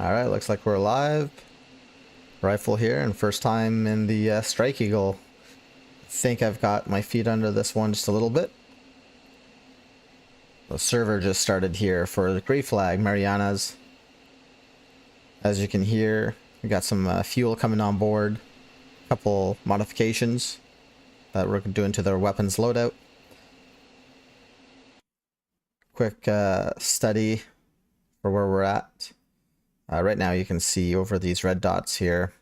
Alright, looks like we're live. Rifle here, and first time in the Strike Eagle. I think I've got my feet under this one just a little bit. The server just started here for the Grey Flag, Marianas. As you can hear, we got some fuel coming on board. A couple modifications that we're doing to their weapons loadout. Quick study for where we're at. Right now you can see over these red dots here.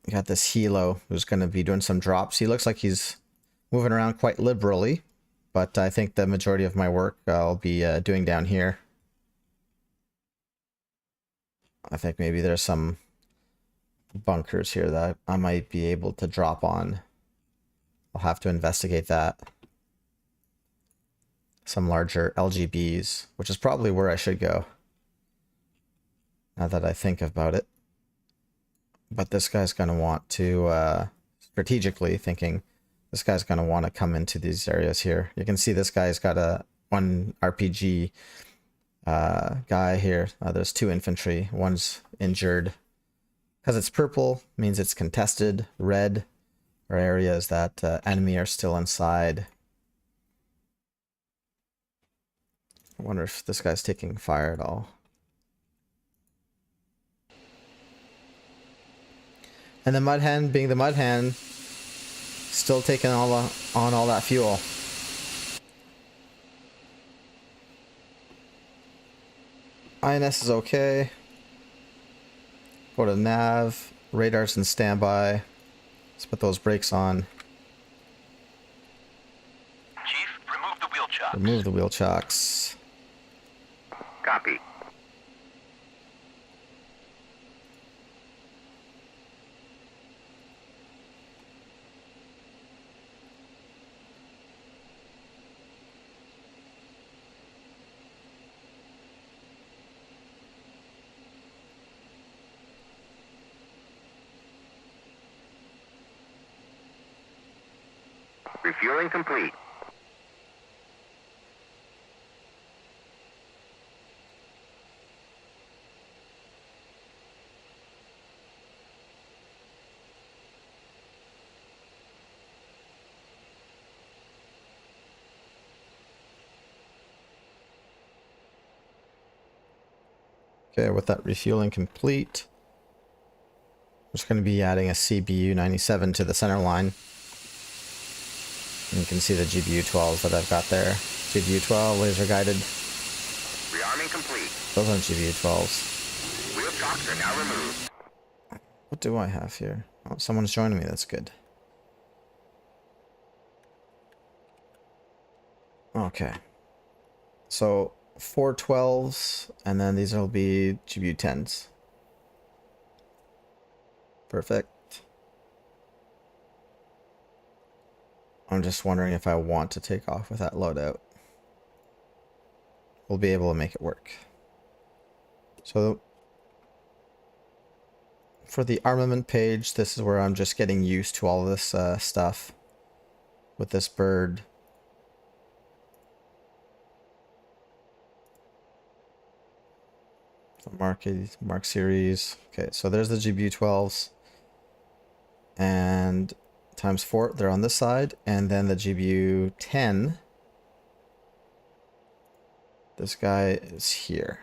We got this helo who's going to be doing some drops. He looks like he's moving around quite liberally, but I think the majority of my work I'll be doing down here. I think maybe there's some bunkers here that I might be able to drop on. I'll have to investigate that. Some larger LGBs, which is probably where I should go, now that I think about it. But this guy's going to want to, strategically thinking, this guy's going to want to come into these areas here. You can see this guy's got one RPG guy here. There's two infantry. One's injured. Because it's purple, means it's contested. Red are areas that enemy are still inside. I wonder if this guy's taking fire at all. And the Mud Hen, being the Mud Hen, still taking on all that fuel. INS is okay. Go to nav. Radar's in standby. Let's put those brakes on. Chief, remove the wheel chocks. Remove the wheel chocks. Copy. Refueling complete. Okay, with that refueling complete, I'm just going to be adding a CBU 97 to the center line. And you can see the GBU 12s that I've got there. GBU 12 laser guided. Rearming complete. Those aren't GBU 12s. Wheel chocks are now removed. What do I have here? Oh, someone's joining me. That's good. Okay. So 4 12s, and then these will be GBU 10s. Perfect. I'm just wondering if I want to take off with that loadout. We'll be able to make it work. So for the armament page, this is where I'm just getting used to all of this stuff with this bird. The Mark series. Okay, so there's the GBU 12s. And times 4, they're on this side, and then the GBU 10, this guy is here,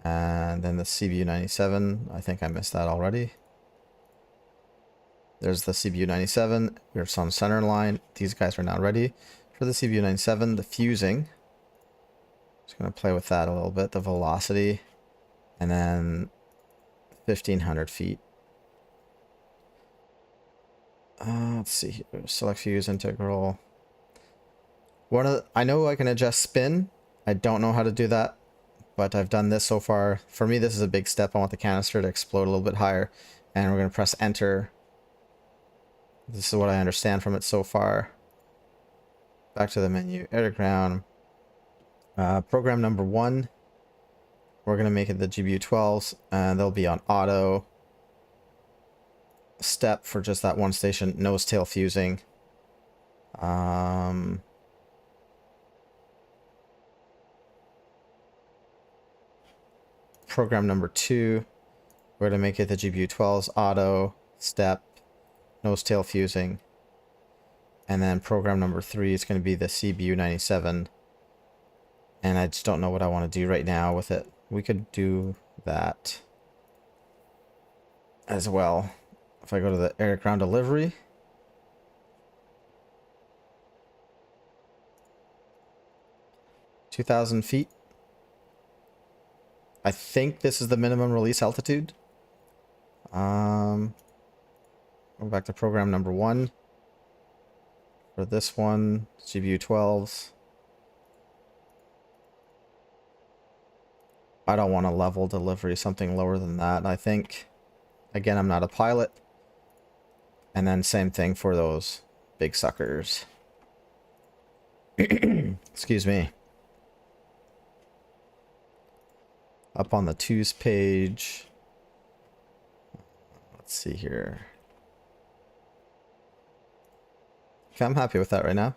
and then the CBU 97, I think I missed that already. There's the CBU 97, we're on center line. These guys are now ready for the CBU 97. The fusing, just going to play with that a little bit, the velocity, and then 1500 feet. Let's see here. Select fuse integral. I know I can adjust spin. I don't know how to do that, but I've done this so far. For me, this is a big step. I want the canister to explode a little bit higher, and we're going to press enter. This is what I understand from it so far. Back to the menu, air to ground. Program number 1. We're going to make it the GBU 12s, and they'll be on auto. Step for just that one station, nose tail fusing. program number 2, we're going to make it the GPU 12's auto, step, nose tail fusing. And then program number 3 is going to be the CBU 97. And I just don't know what I want to do right now with it. We could do that as well. If I go to the air ground delivery. (2,000 feet). I think this is the minimum release altitude. Go back to program number 1. For this one, GPU 12s. I don't want a level delivery, something lower than that, I think. Again, I'm not a pilot. And then same thing for those big suckers. Excuse me. Up on the 2s page. Let's see here. Okay, I'm happy with that right now.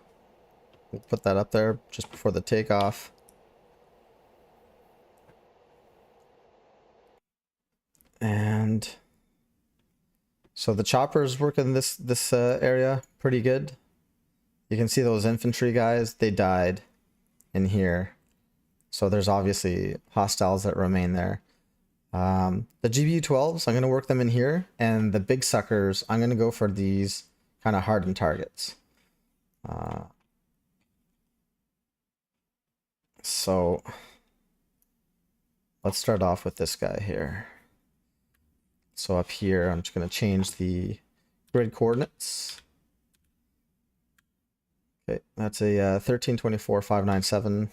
We'll put that up there just before the takeoff. And so the choppers work in this area pretty good. You can see those infantry guys, they died in here. So there's obviously hostiles that remain there. The GBU 12s, I'm going to work them in here. And the big suckers, I'm going to go for these kind of hardened targets. So let's start off with this guy here. So up here, I'm just going to change the grid coordinates. Okay, that's a 1324,597.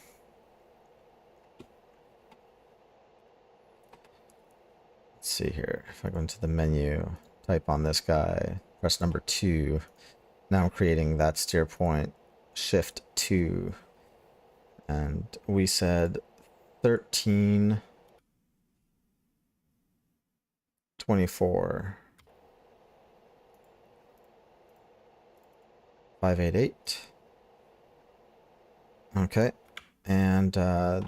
Let's see here. If I go into the menu, type on this guy, press number 2. Now I'm creating that steer point, shift 2. And we said 1324. 588. Okay. And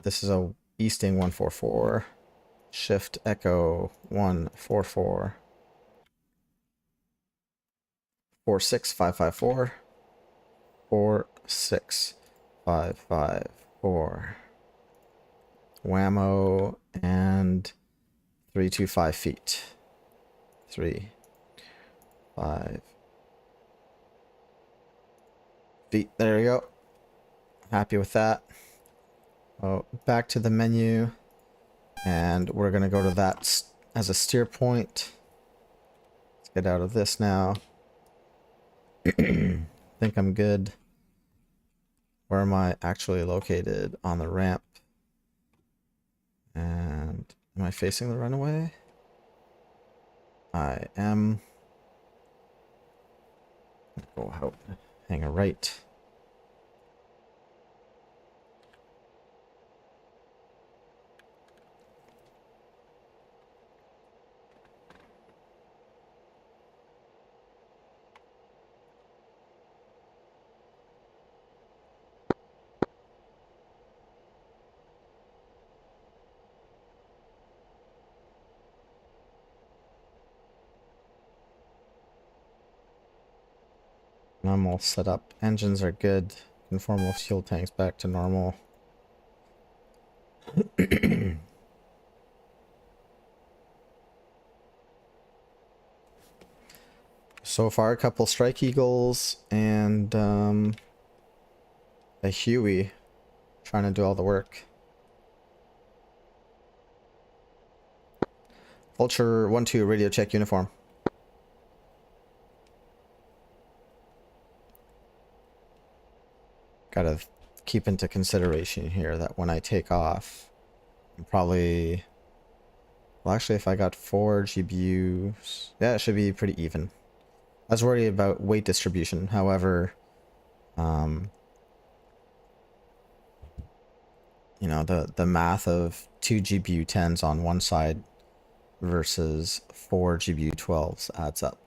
this is a easting 144. Shift echo 144. 46554. 46554. Whammo and 325 feet. 3, 5 feet. There we go. Happy with that. Oh, back to the menu. And we're going to go to that as a steer point. Let's get out of this now. Think I'm good. Where am I actually located on the ramp? And am I facing the runway? I am. Go out. Hang a right. I'm all set up. Engines are good. Conform all fuel tanks back to normal. So far, a couple Strike Eagles and a Huey trying to do all the work. Vulture 1-2 radio check uniform. Gotta keep into consideration here that when I take off, I'm probably... Well, actually, if I got 4 GPUs... Yeah, it should be pretty even. I was worried about weight distribution, however... you know, the math of 2 GPU 10s on one side versus 4 GPU 12s adds up.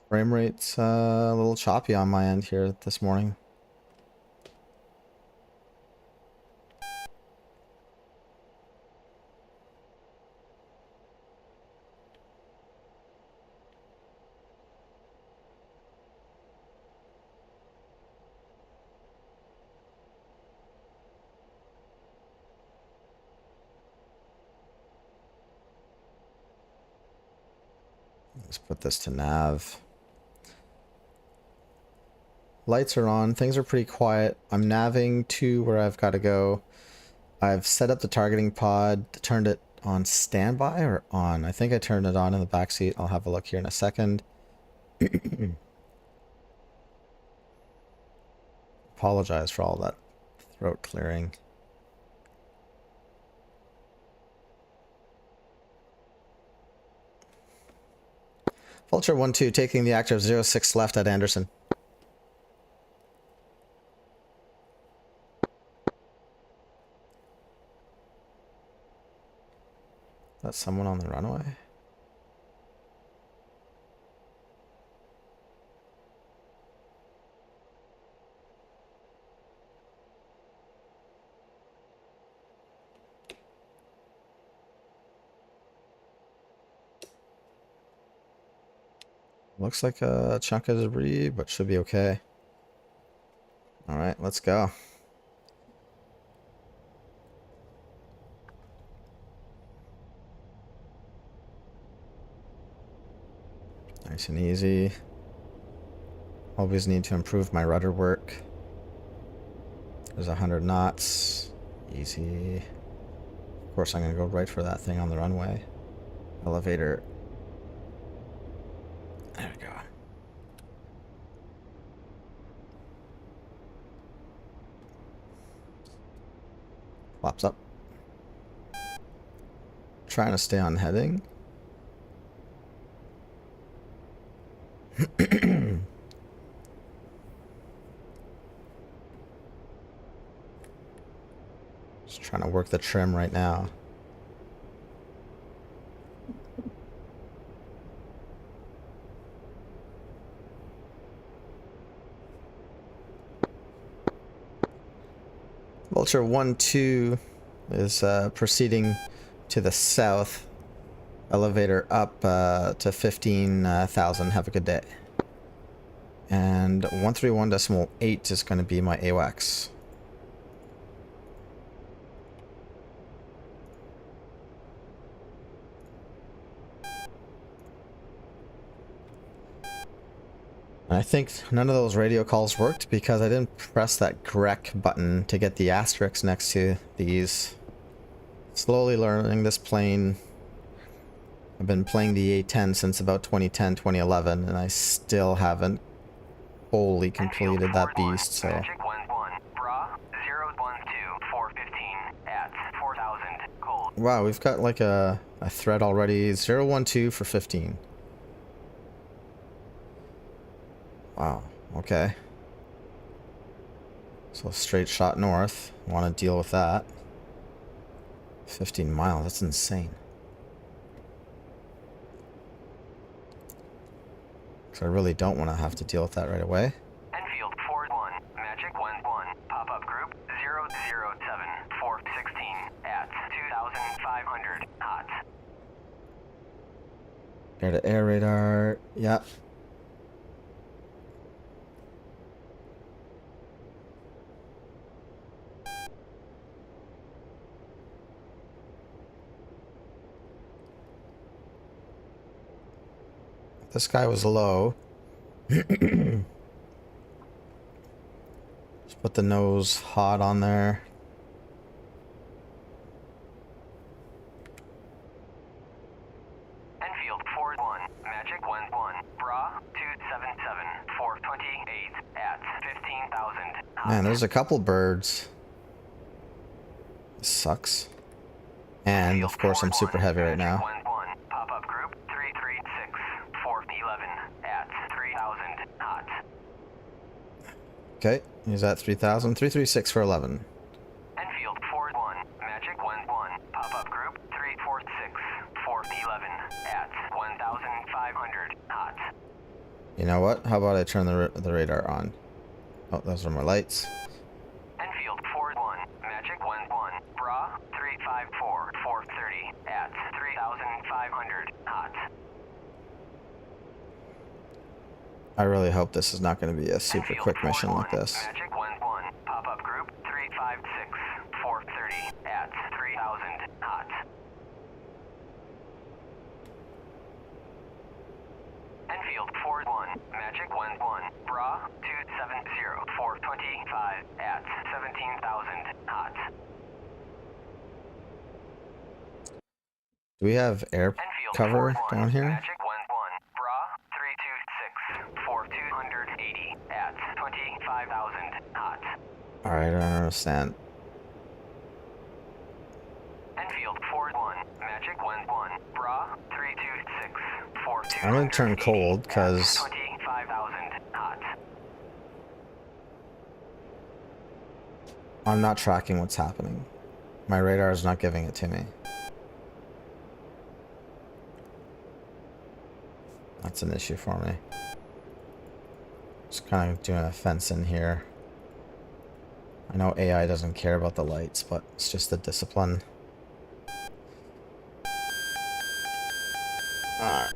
Frame rate's a little choppy on my end here this morning. Let's put this to nav. Lights are on. Things are pretty quiet. I'm navving to where I've got to go. I've set up the targeting pod, turned it on standby or on. I think I turned it on in the backseat. I'll have a look here in a second. Apologize for all that throat clearing. Vulture 1-2 taking the active 06 left at Anderson. That's someone on the runway. Looks like a chunk of debris, but should be okay. All right, let's go. Nice and easy. Always need to improve my rudder work. There's 100 knots. Easy. Of course, I'm going to go right for that thing on the runway. Elevator. There we go. Flaps up. Trying to stay on heading. Just trying to work the trim right now. Vulture 1-2 is proceeding to the south. Elevator up to 15,000. Have a good day. And 131.8 is going to be my AWACS. And I think none of those radio calls worked because I didn't press that GREC button to get the asterisks next to these. Slowly learning this plane. I've been playing the A10 since about 2010, 2011, and I still haven't fully completed that beast, so... Wow, we've got like a thread already. 012 for 15. Wow, okay. So straight shot north. Want to deal with that. 15 miles, that's insane. So I really don't want to have to deal with that right away. Enfield 41, Magic 11, pop-up group 007, 416 at 2,500 knots. Air to air radar, yep. This guy was low. Just put the nose hot on there. Enfield 41, Magic 11, Bra 277, 428 at 15,000. Man, there's a couple birds. This sucks. And of course I'm super heavy right now. Pop-up group 336, 411 at 3,000 knots. Okay, he's at 3,000. 336 for 11. Enfield 41, Magic 11, pop-up group 346, 411 at 1,500 knots. You know what? How about I turn the radar on? Oh, those are more lights. Enfield 4-1, Magic 1-1, Bra 354, 430 at 3,500 hot. I really hope this is not going to be a super Enfield quick mission 4-1, like this. Magic 1-1, pop-up group 356, 430 at 3,000 hot. Enfield 4-1, Magic 1-1, Bra 270, 425 at 17,000 hot. Do we have air Enfield cover 4-1, down here? Magic 1-1, Bra 326, 4,280 at 25,000 hot. Alright, I don't understand. Enfield 4-1, Magic 1-1, Bra 326, 4,280 I'm gonna turn cold, because 25,000 hot. I'm not tracking what's happening. My radar is not giving it to me. That's an issue for me. Just kind of doing a fence in here. I know AI doesn't care about the lights, but it's just the discipline. Alright.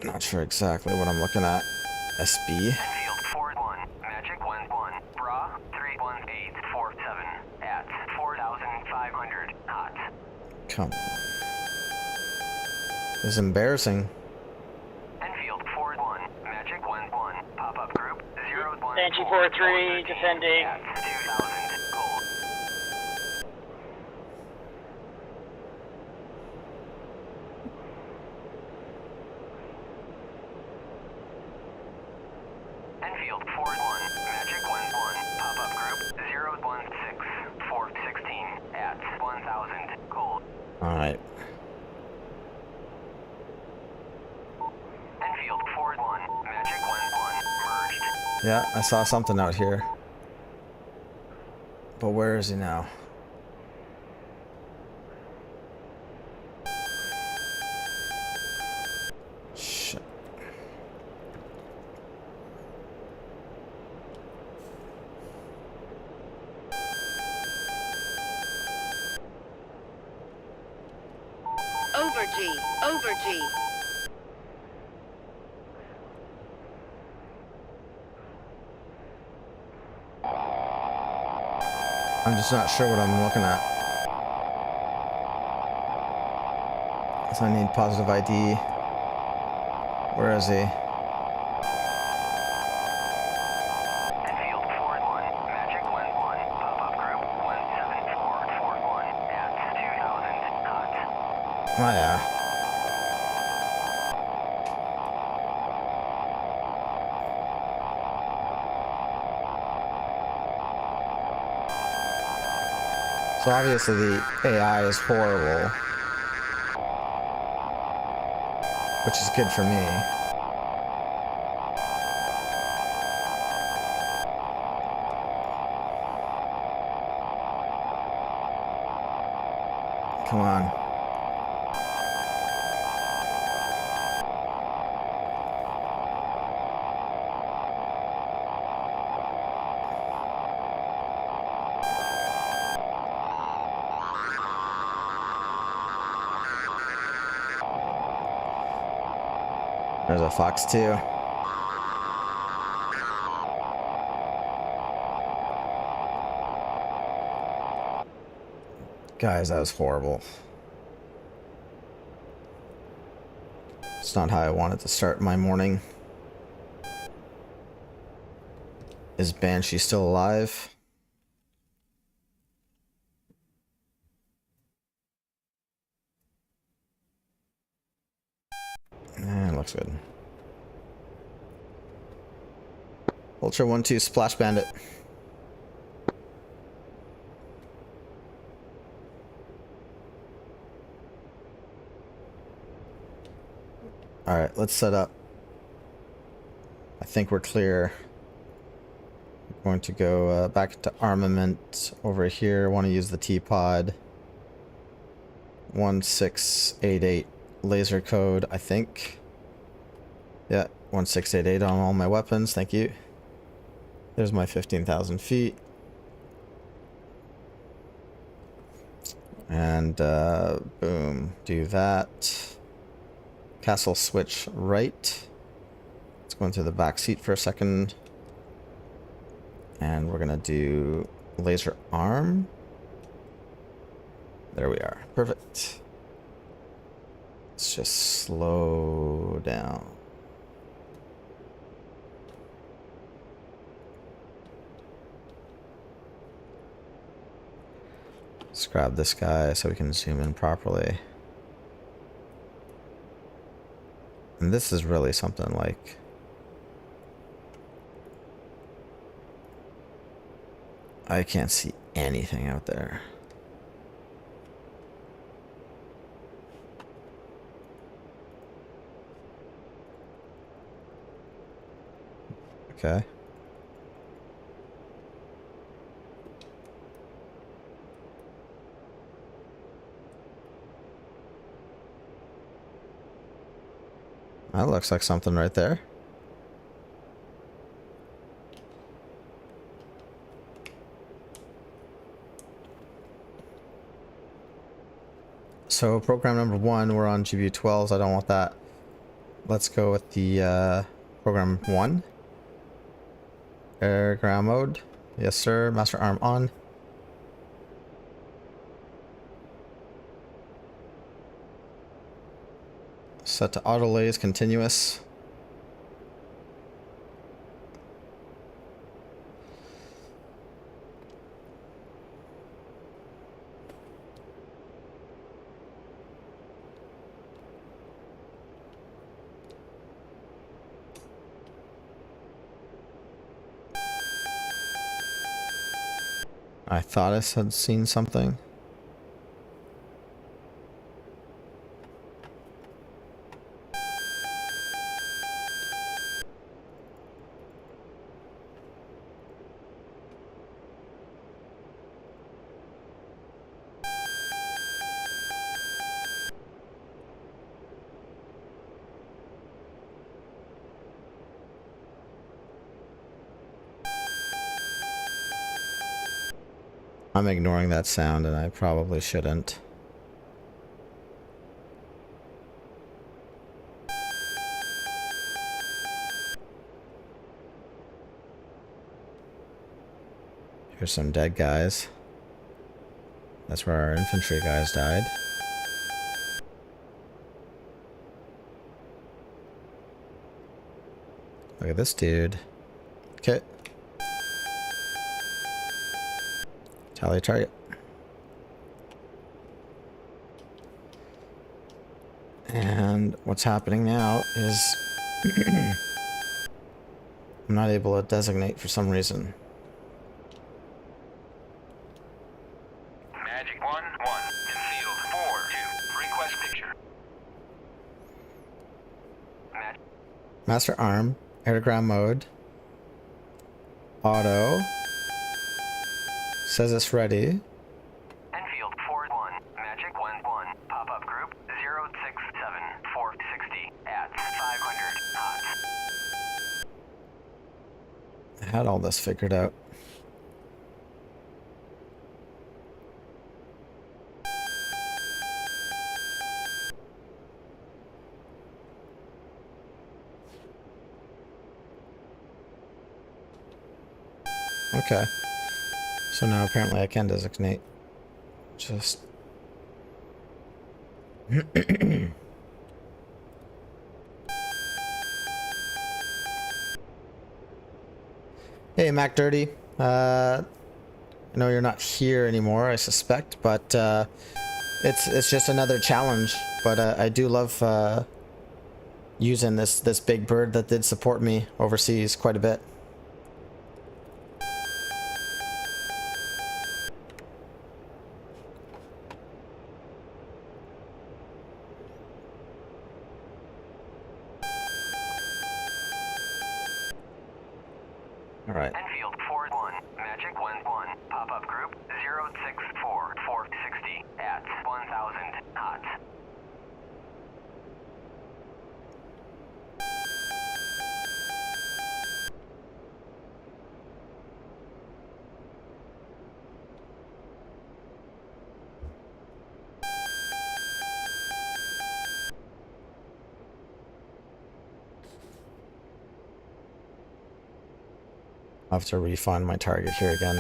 Not sure exactly what I'm looking at. SB. Enfield 4-1, Magic 1-1, Bra 31847 at 4,500 hot. Come on. This is embarrassing. Enfield 4-1, Magic 1-1, pop-up group 0-1. Banshee 4-3, defending. At 2,000 gold. Enfield 4-1, Magic 1-1, pop-up group 0-1-6, 416 at 1,000 gold. Alright. Enfield 4-1, Magic 1-1, merged. Yeah, I saw something out here. But where is he now? Shit. Over G. Over G. I'm just not sure what I'm looking at. So I need positive ID. Where is he? Enfield 4-1, Magic 1-1, pop-up group 17441 at 2,000 hot. Oh yeah. So obviously the AI is horrible, which is good for me. Come on. There's a Fox 2. Guys, that was horrible. It's not how I wanted to start my morning. Is Banshee still alive? Looks good. Ultra 1-2 Splash Bandit. Alright, let's set up. I think we're clear. We're going to go back to armament over here. Want to use the T-pod. 1688 laser code, I think. Yeah, 1688 on all my weapons, thank you. There's my 15,000 feet. And boom, do that. Castle switch right. Let's go into the back seat for a second. And we're gonna do laser arm. There we are. Perfect. Let's just slow down. Let's grab this guy so we can zoom in properly. And this is really something like... I can't see anything out there. Okay. That looks like something right there. So program number 1, we're on GPU 12s. I don't want that. Let's go with the program 1. Air ground mode. Yes, sir. Master arm on. Set to auto lays continuous. I thought I had seen something. I'm ignoring that sound, and I probably shouldn't. Here's some dead guys. That's where our infantry guys died. Look at this dude. Okay. Tally target. And what's happening now is I'm not able to designate for some reason. Magic 1-1. Concealed 4-2. Request picture. Master arm. Air to ground mode. Auto. Says it's ready. Enfield 4-1. Magic 1-1. Pop-up group 067-460 at 500 knots. I had all this figured out. Okay. So now apparently I can designate. Just... Hey, Mac Dirty. I know you're not here anymore, I suspect, but it's just another challenge. But I do love using this big bird that did support me overseas quite a bit. All right. Enfield 4-1. Magic 1-1. Pop-up group 064-460 at 1000 knots. I'll have to refine my target here again.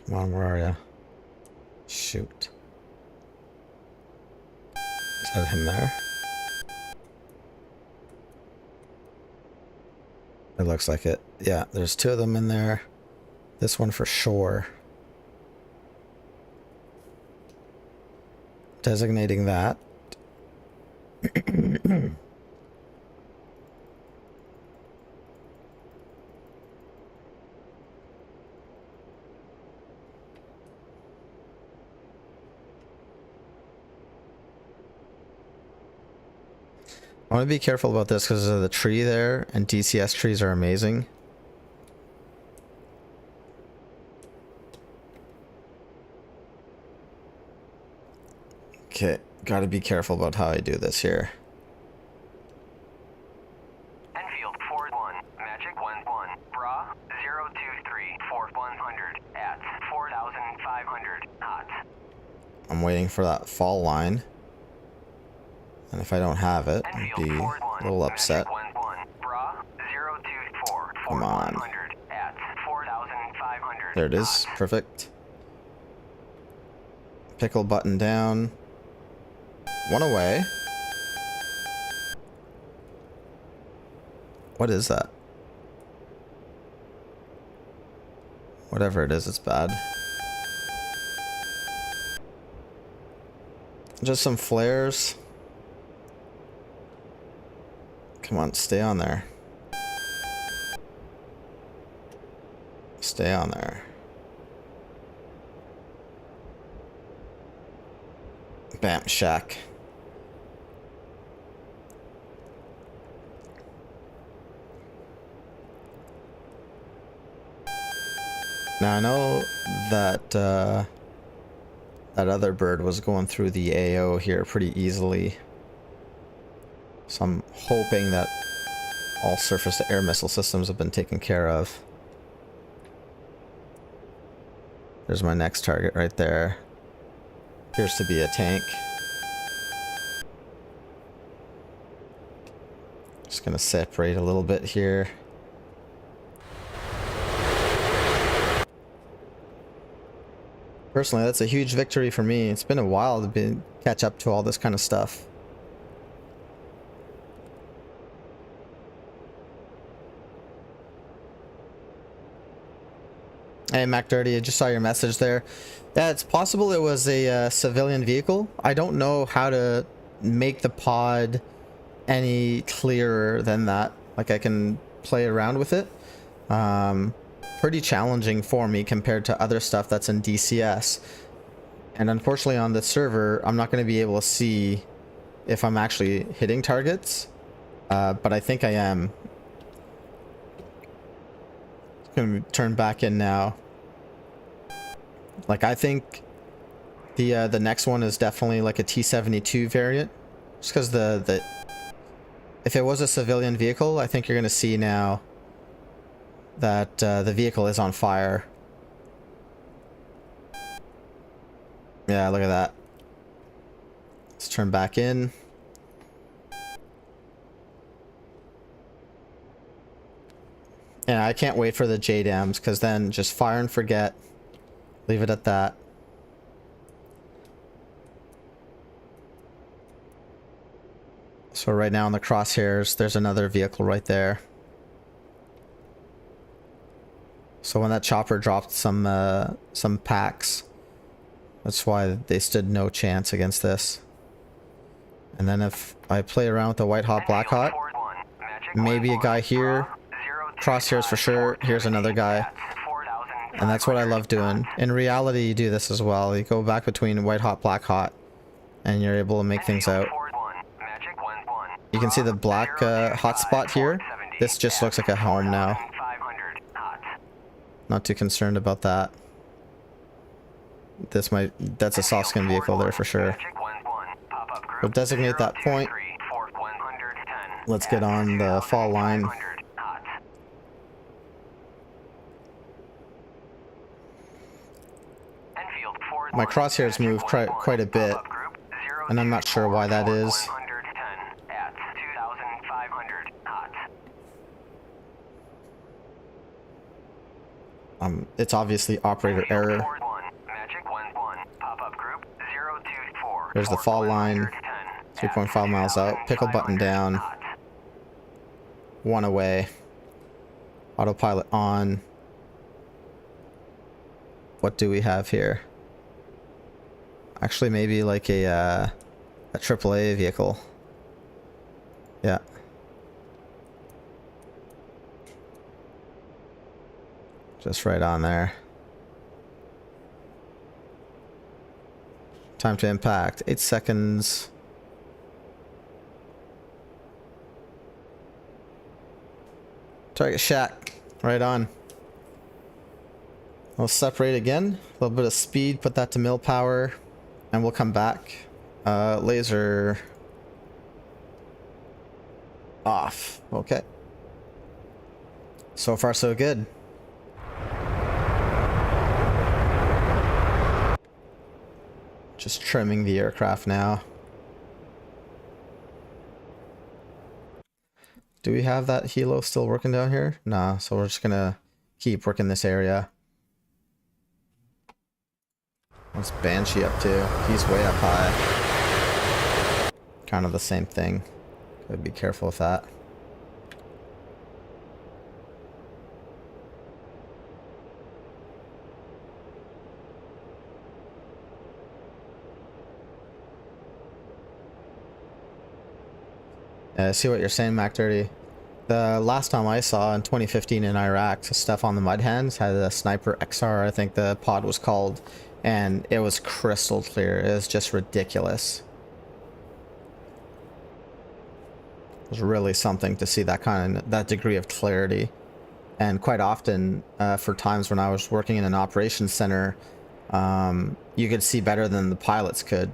Come on, where are ya? Shoot. Is that him there? It looks like it. Yeah, there's two of them in there. This one for sure. Designating that. I want to be careful about this because of the tree there, and DCS trees are amazing. Okay, gotta be careful about how I do this here. Enfield 4-1, Magic 1-1, Bra 023 for 100 at 4,500 hot. I'm waiting for that fall line. And if I don't have it, I'd be a little upset. Come on. There it is. Perfect. Pickle button down. One away. What is that? Whatever it is, it's bad. Just some flares. Come on, stay on there. Stay on there. Bam, shack. Now I know that that other bird was going through the AO here pretty easily. So I'm hoping that all surface-to-air missile systems have been taken care of. There's my next target right there. Appears to be a tank. Just gonna separate a little bit here. Personally, that's a huge victory for me. It's been a while to catch up to all this kind of stuff. Hey, Mac Dirty, I just saw your message there. Yeah, it's possible it was a civilian vehicle. I don't know how to make the pod any clearer than that. Like, I can play around with it. Pretty challenging for me compared to other stuff that's in DCS. And unfortunately on this server, I'm not going to be able to see if I'm actually hitting targets. But I think I am. Gonna turn back in now. Like, I think the next one is definitely like a T-72 variant, just because the if it was a civilian vehicle, I think you're gonna see now that the vehicle is on fire. Yeah, look at that. Let's turn back in. Yeah, I can't wait for the JDAMs, because then just fire and forget. Leave it at that. So right now in the crosshairs, there's another vehicle right there. So when that chopper dropped some packs, that's why they stood no chance against this. And then if I play around with the white hot, black hot, maybe a guy here. Crosshairs for sure. Here's another guy. And that's what I love doing. In reality, you do this as well. You go back between white hot, black hot, and you're able to make things out. You can see the black hot spot here. This just looks like a home now. Not too concerned about that. That's a soft skin vehicle there for sure. We'll designate that point. Let's get on the fall line. My crosshairs move quite a bit, and I'm not sure why that is. It's obviously operator error. Forward 1, Magic 1-1, pop-up group 024. There's the fall line, 3.5 miles out. Pickle button down. 1 away. Autopilot on. What do we have here? Actually, maybe like a AAA vehicle. Yeah. Just right on there. Time to impact. 8 seconds. Target shack. Right on. We'll separate again. A little bit of speed. Put that to mill power. And we'll come back. Laser off. Okay. So far, so good. Just trimming the aircraft now. Do we have that helo still working down here? Nah, so we're just gonna keep working this area. What's Banshee up to? He's way up high. Kind of the same thing. Gotta be careful with that. I see what you're saying, Mac30. The last time I saw in 2015 in Iraq, stuff on the Mud Hens had a Sniper XR, I think the pod was called, and it was crystal clear. It was just ridiculous. It was really something to see that degree of clarity. And quite often, for times when I was working in an operations center, you could see better than the pilots could.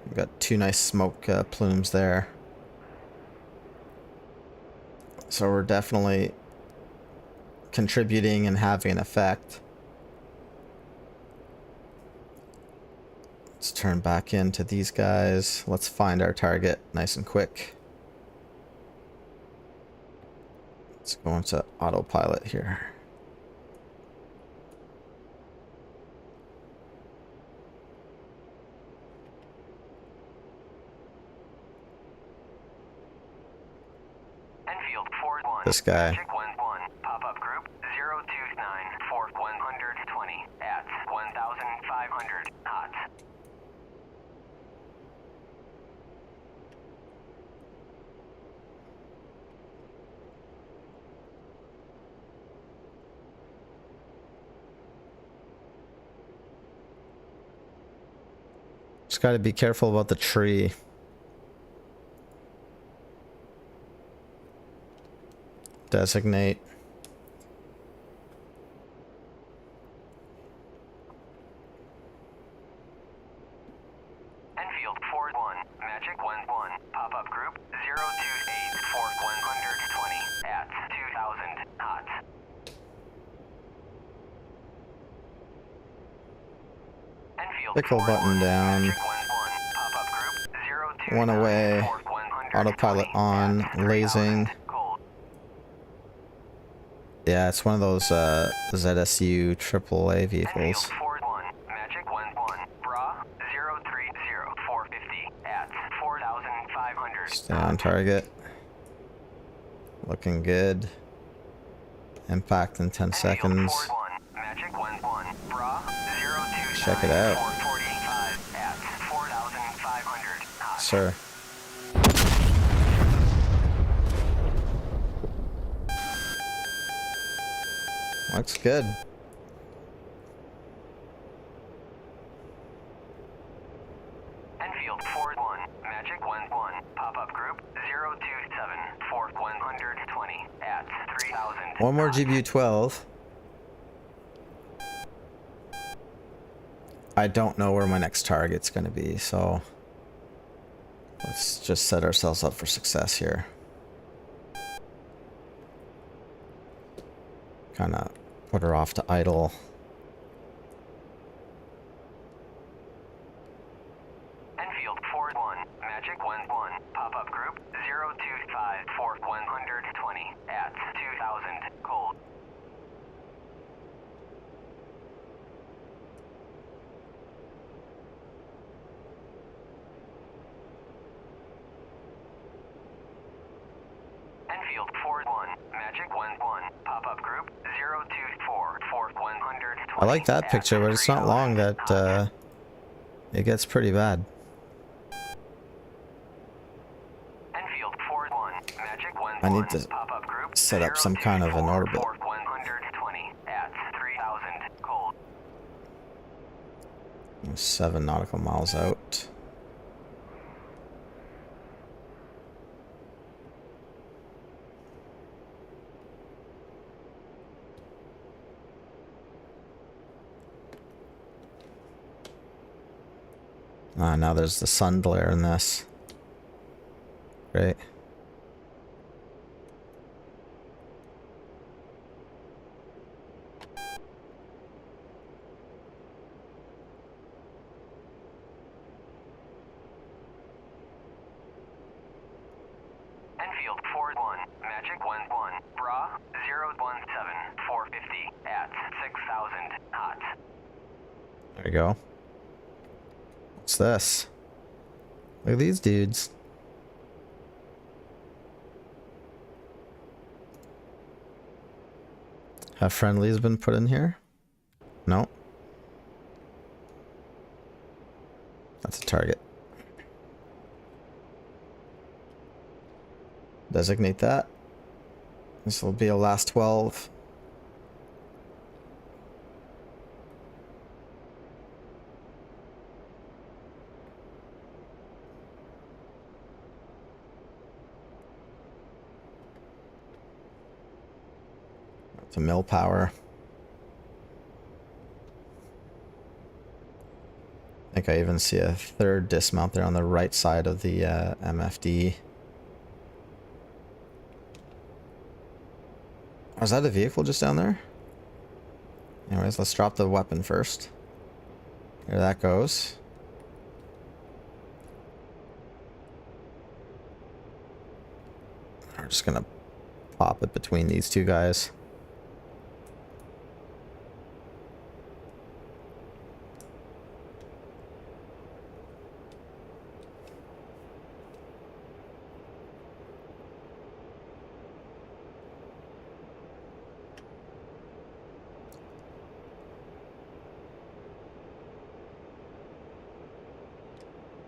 We've got 2 nice smoke plumes there. So we're definitely contributing and having an effect. Let's turn back into these guys. Let's find our target nice and quick. Let's go into autopilot here. This guy. Magic 1-1, pop-up group 029 for 120 at 1,500 hot. Just got to be careful about the tree. Designate. Enfield Ford 1, Magic 1-1, pop-up group 028 for 120 at 2,000 hot. Enfield Pickle Ford button 1, down. Magic 1-1, pop-up group 029 1 away. for 120 Autopilot on. at Lasing. 3,000 cold. Yeah, it's one of those ZSU AAA vehicles. Enfield Ford 1, Magic 1-1, Bra 030 450 at 4,500. Stay on target. Looking good. Impact in 10 seconds. Ford 1, Magic 1-1, Bra 029 Check it out. 445 at 4,500 hot. Sir. Looks good. Enfield Ford 1, Magic 1-1, pop-up group 027 for 120 at 3,000. One more GBU-12. I don't know where my next target's going to be, so let's just set ourselves up for success here. Kind of put her off to idle. Enfield Ford 1, Magic 1-1, pop-up group 025 for 120 at 2,000 cold. Enfield 41, Magic 11, pop-up group 024, Fort 120. I like that picture, but it's not long that it gets pretty bad. Enfield 41, Magic 11, I need to pop-up group set up some kind of an 024, orbit. Fort 120 at 3000, cold. 7 nautical miles out. Ah, now there's the sun glare in this. Great. Enfield 41, Magic 11, Bra 017, 450 at 6000, hot. There we go. What's this? Look at these dudes. Have friendlies been put in here? No. That's a target. Designate that. This will be a last 12. To mill power. I think I even see a third dismount there on the right side of the MFD. Was that a vehicle just down there? Anyways, let's drop the weapon first. There that goes. We're just gonna pop it between these two guys.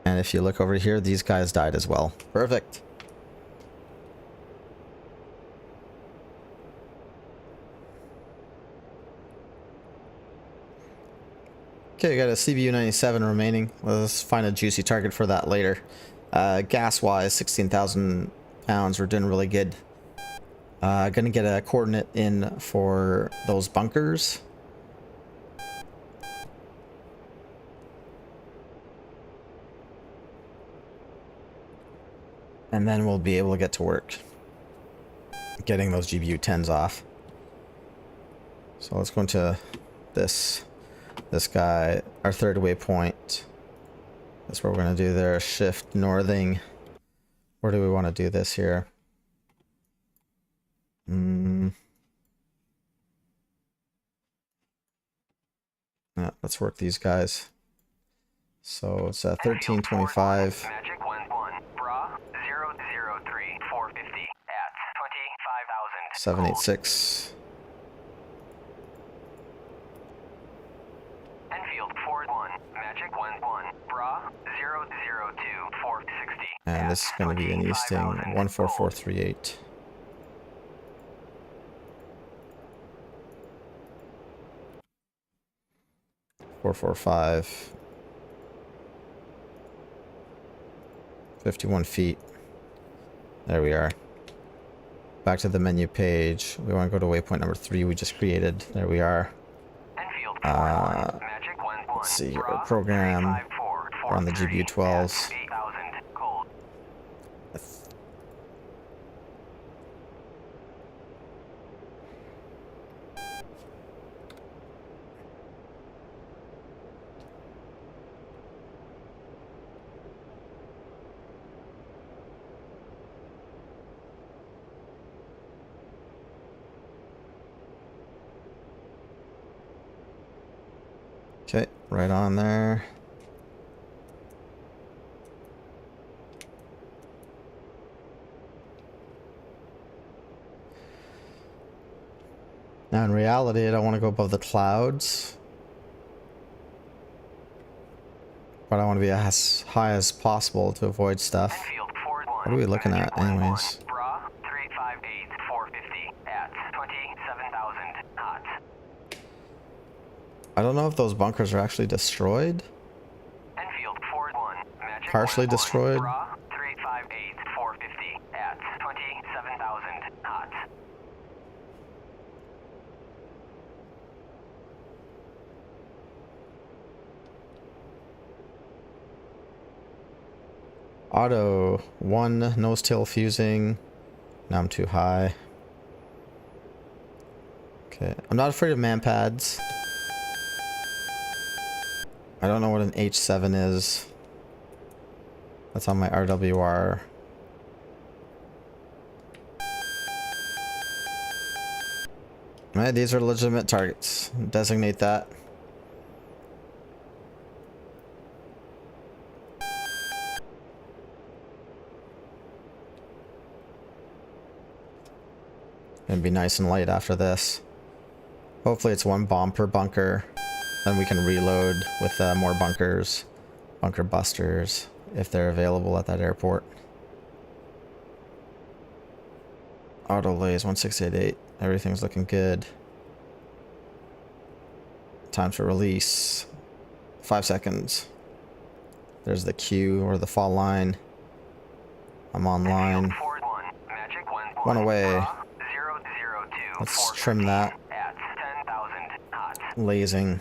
And if you look over here, these guys died as well. Perfect. Okay, we got a CBU-97 remaining. Let's find a juicy target for that later. Gas-wise, 16,000 pounds. We're doing really good. Gonna get a coordinate in for those bunkers. And then we'll be able to get to work getting those GBU-10s off. So let's go into this guy, our third waypoint. That's what we're going to do there. Shift northing. Where do we want to do this here? Yeah, let's work these guys. So it's 1325. 786. Enfield 41, Magic 11, Bra 002, 460. And this is going to be an Easting 14438. .445. 51 feet. There we are. Back to the menu page. We want to go to waypoint number 3 we just created. There we are. Let's see here. Program. We're on the GBU-12s. Okay, right on there. Now in reality, I don't want to go above the clouds. But I want to be as high as possible to avoid stuff. Enfield Ford 1. What are we looking at anyways? Bra 358 450 at 27,000 knots. I don't know if those bunkers are actually destroyed. Enfield Ford 1. Magic Partially 11, destroyed. Bra 358 450 at 27,000 knots. Auto 1 nose tail fusing. Now I'm too high. Okay, I'm not afraid of man pads. I don't know what an H7 is. That's on my RWR. Alright, these are legitimate targets. Designate that. Gonna be nice and light after this. Hopefully it's one bomb per bunker. Then we can reload with more bunkers. Bunker busters, if they're available at that airport. Auto lays 1688. Everything's looking good. Time to release. 5 seconds. There's the queue or the fall line. I'm online. One away. Let's trim that. Lasing.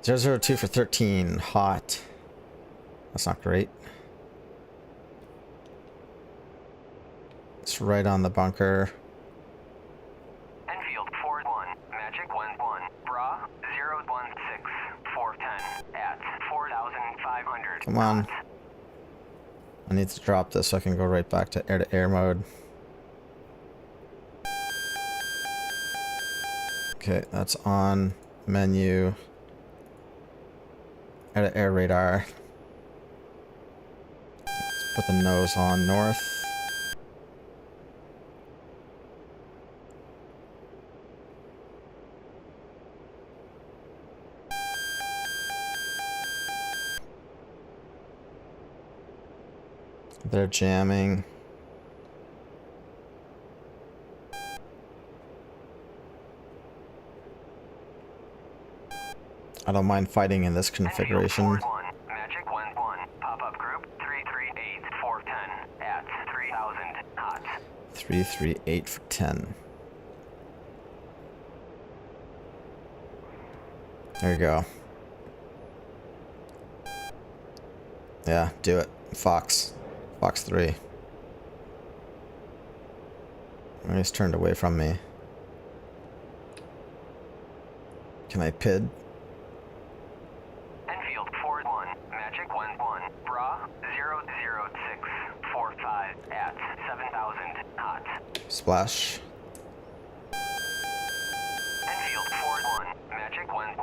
002 for 13. Hot. That's not great. It's right on the bunker. Enfield Ford 1, Magic 11, Bra 016 410 at 4,500. Come on. I need to drop this so I can go right back to air mode. Okay, that's on. Menu. Air radar. Let's put the nose on north. They're jamming. I don't mind fighting in this configuration. Magic 11, pop-up group 338 410 at 3,000 knots. 338 for 10. There you go. Yeah, do it. Fox 3. He's turned away from me. Can I PID? Enfield Ford 1, Magic 11, Bra 006 45 at 7,000 knots. Splash. Enfield Ford 1, Magic 11,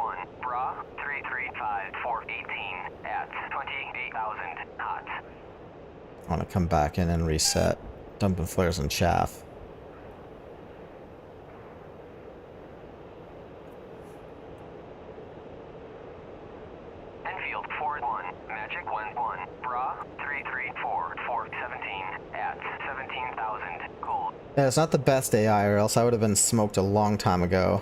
Bra 335 418 at 28,000 knots. I want to come back in and reset. Dumping flares and chaff. Enfield Ford 1, Magic 11, Bra 334 417 at 17,000 cold. Yeah, it's not the best AI, or else I would have been smoked a long time ago.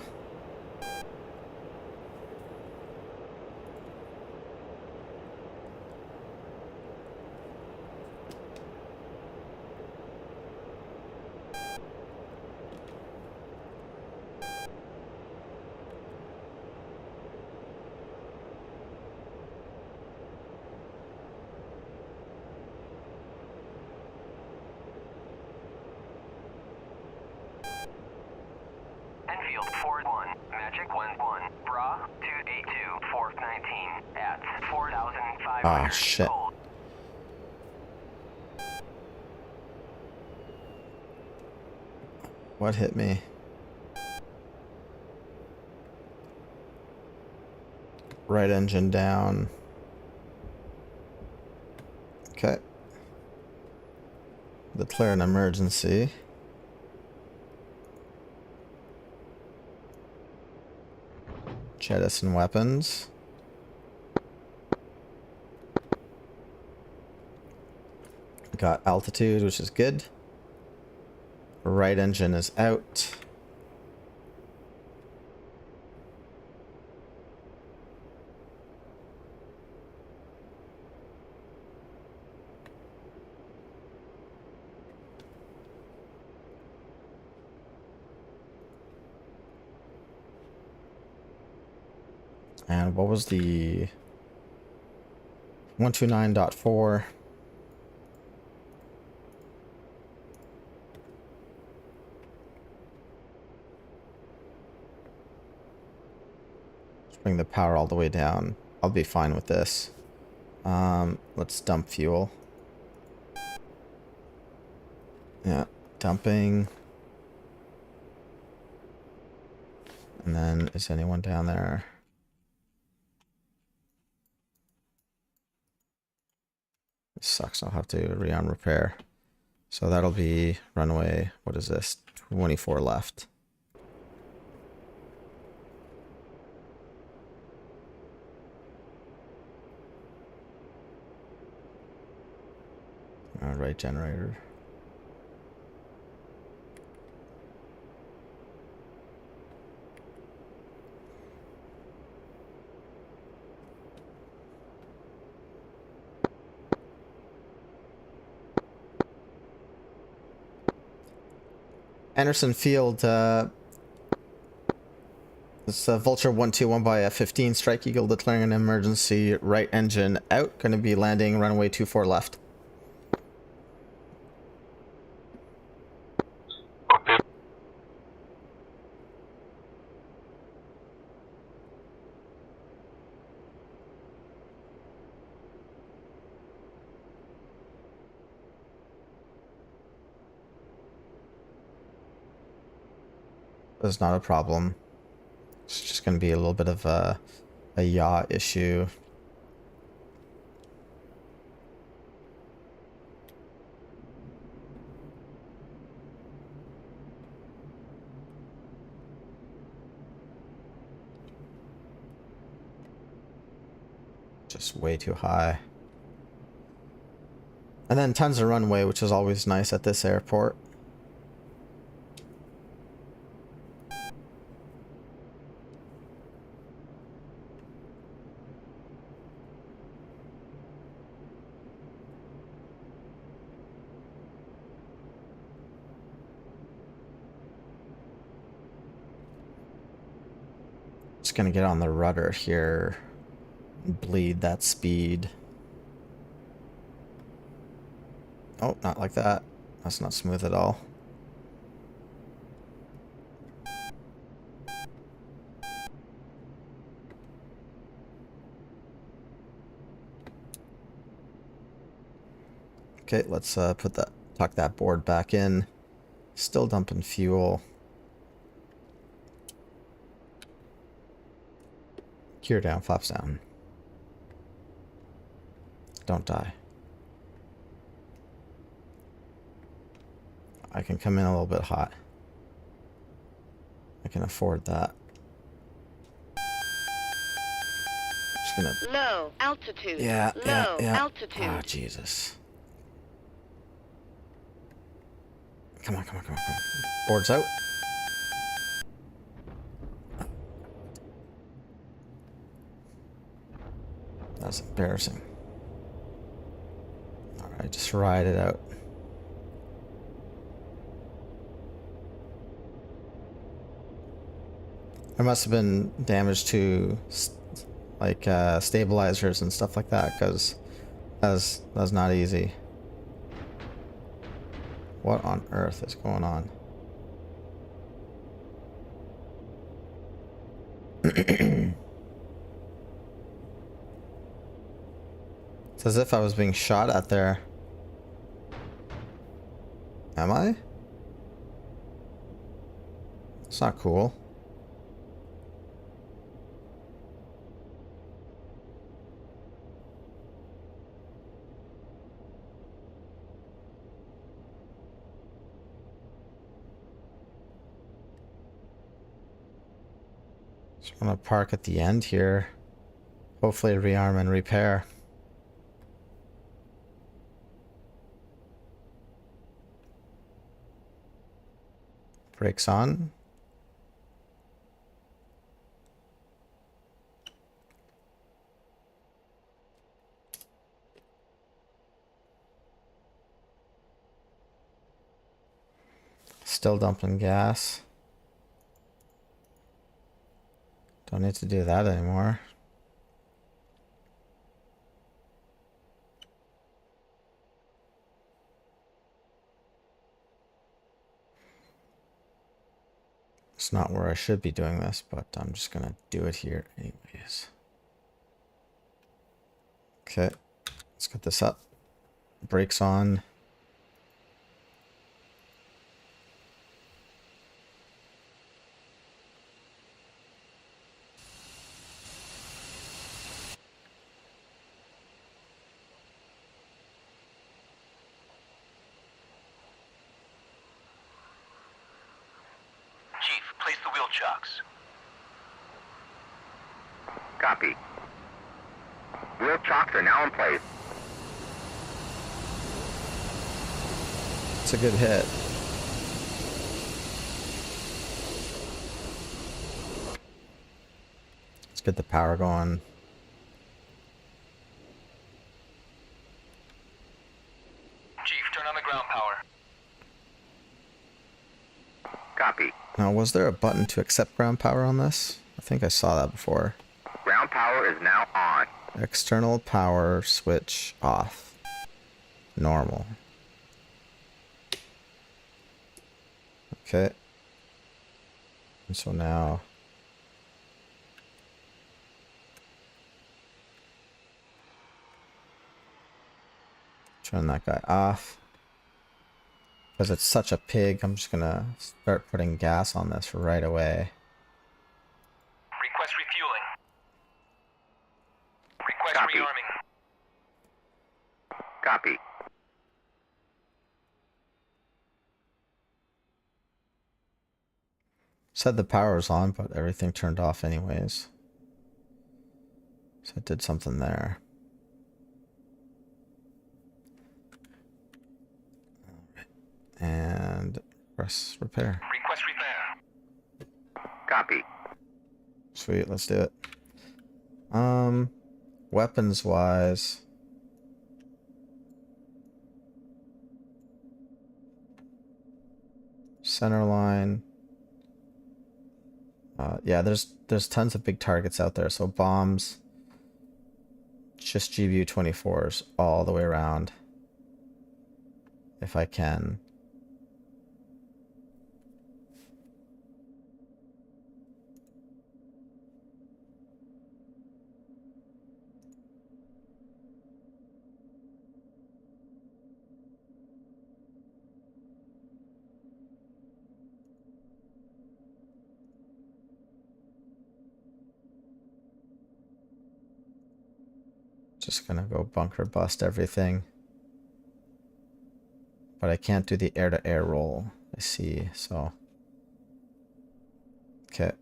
Enfield Ford 1, Magic 11, Bra 282 419 at 4,500 Ah, shit. cold. What hit me? Right engine down. Okay. Declare an emergency. Jettison weapons. Got altitude, which is good. Right engine is out. And what was the 129.4? Let's bring the power all the way down. I'll be fine with this. Let's dump fuel. Yeah, dumping. And then, is anyone down there? This sucks, I'll have to rearm repair. So that'll be runway, what is this? 24 left. Alright, generator. Anderson Field, this Vulture 121 by F15 Strike Eagle declaring an emergency, right engine out, going to be landing runway 24 left. That's not a problem. It's just going to be a little bit of a yaw issue. Just way too high. And then tons of runway, which is always nice at this airport. Just gonna get on the rudder here and bleed that speed. Oh, not like that. That's not smooth at all. Okay, let's tuck that board back in. Still dumping fuel. Gear down, flaps down. Don't die. I can come in a little bit hot. I can afford that. Just gonna... Low altitude. Yeah, Low yeah. altitude. Oh, Jesus. Come on, come on, come on, come on. Board's out. That's embarrassing. Alright, just ride it out. There must have been damage to stabilizers and stuff like that, because that's not easy. What on earth is going on? It's as if I was being shot at there. Am I? It's not cool. Just want to park at the end here. Hopefully rearm and repair. Brakes on. Still dumping gas. Don't need to do that anymore. It's not where I should be doing this, but I'm just gonna do it here anyways. Okay, let's get this up. Brakes on. Chief, place the wheel chocks. Copy. Wheel chocks are now in place. It's a good hit. Let's get the power going. Chief, turn on the ground power. Copy. Now, was there a button to accept ground power on this? I think I saw that before. Ground power is now on. External power switch off. Normal. Okay. And so now... turn that guy off. Because it's such a pig, I'm just gonna start putting gas on this right away. Request refueling. Request Copy. rearming. Copy. Said the power was on, but everything turned off anyways. So it did something there. And press repair. Request repair. Copy. Sweet, let's do it. Weapons wise. Center line. Yeah, there's tons of big targets out there. So bombs, just GBU 24s all the way around. If I can. Just gonna go bunker bust everything. But I can't do the air-to-air roll, I see, so. Okay.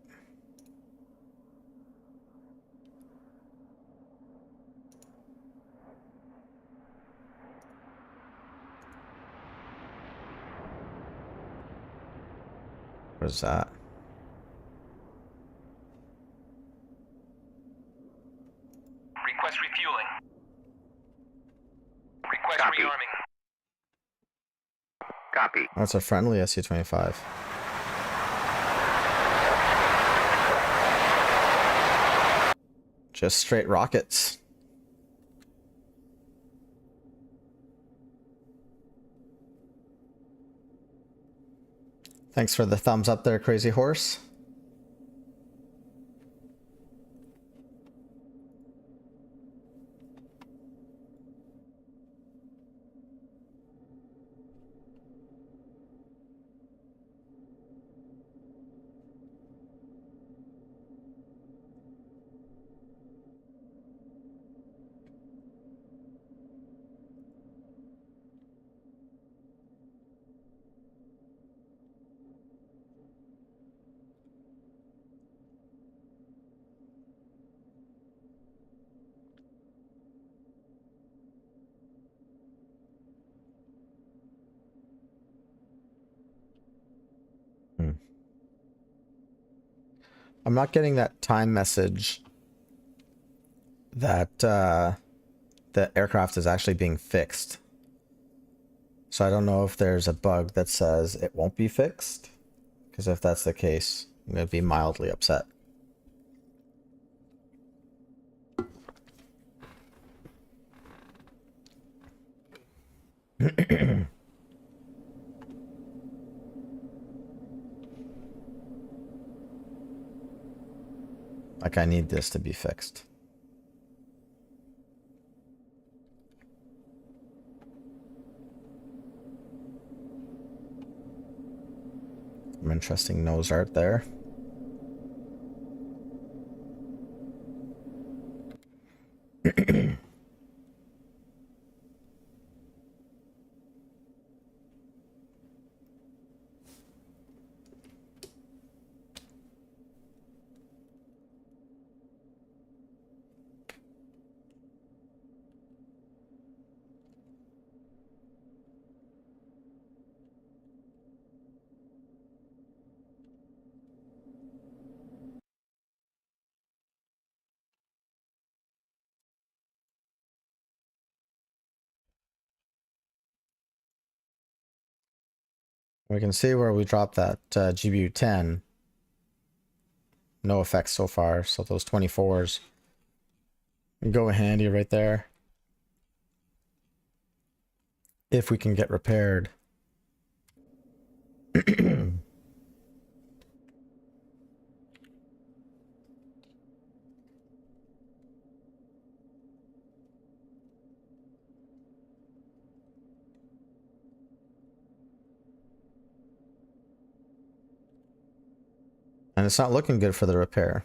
What is that? Request refueling. Request Copy. rearming. Copy. Oh, it's a friendly SU-25. Just straight rockets. Thanks for the thumbs up there, Crazy Horse. I'm not getting that time message that the aircraft is actually being fixed. So I don't know if there's a bug that says it won't be fixed, because if that's the case, I'm going to be mildly upset. Like, I need this to be fixed. Some interesting nose art there. We can see where we dropped that GBU-10. No effects so far, so those 24s go handy right there. If we can get repaired. And it's not looking good for the repair.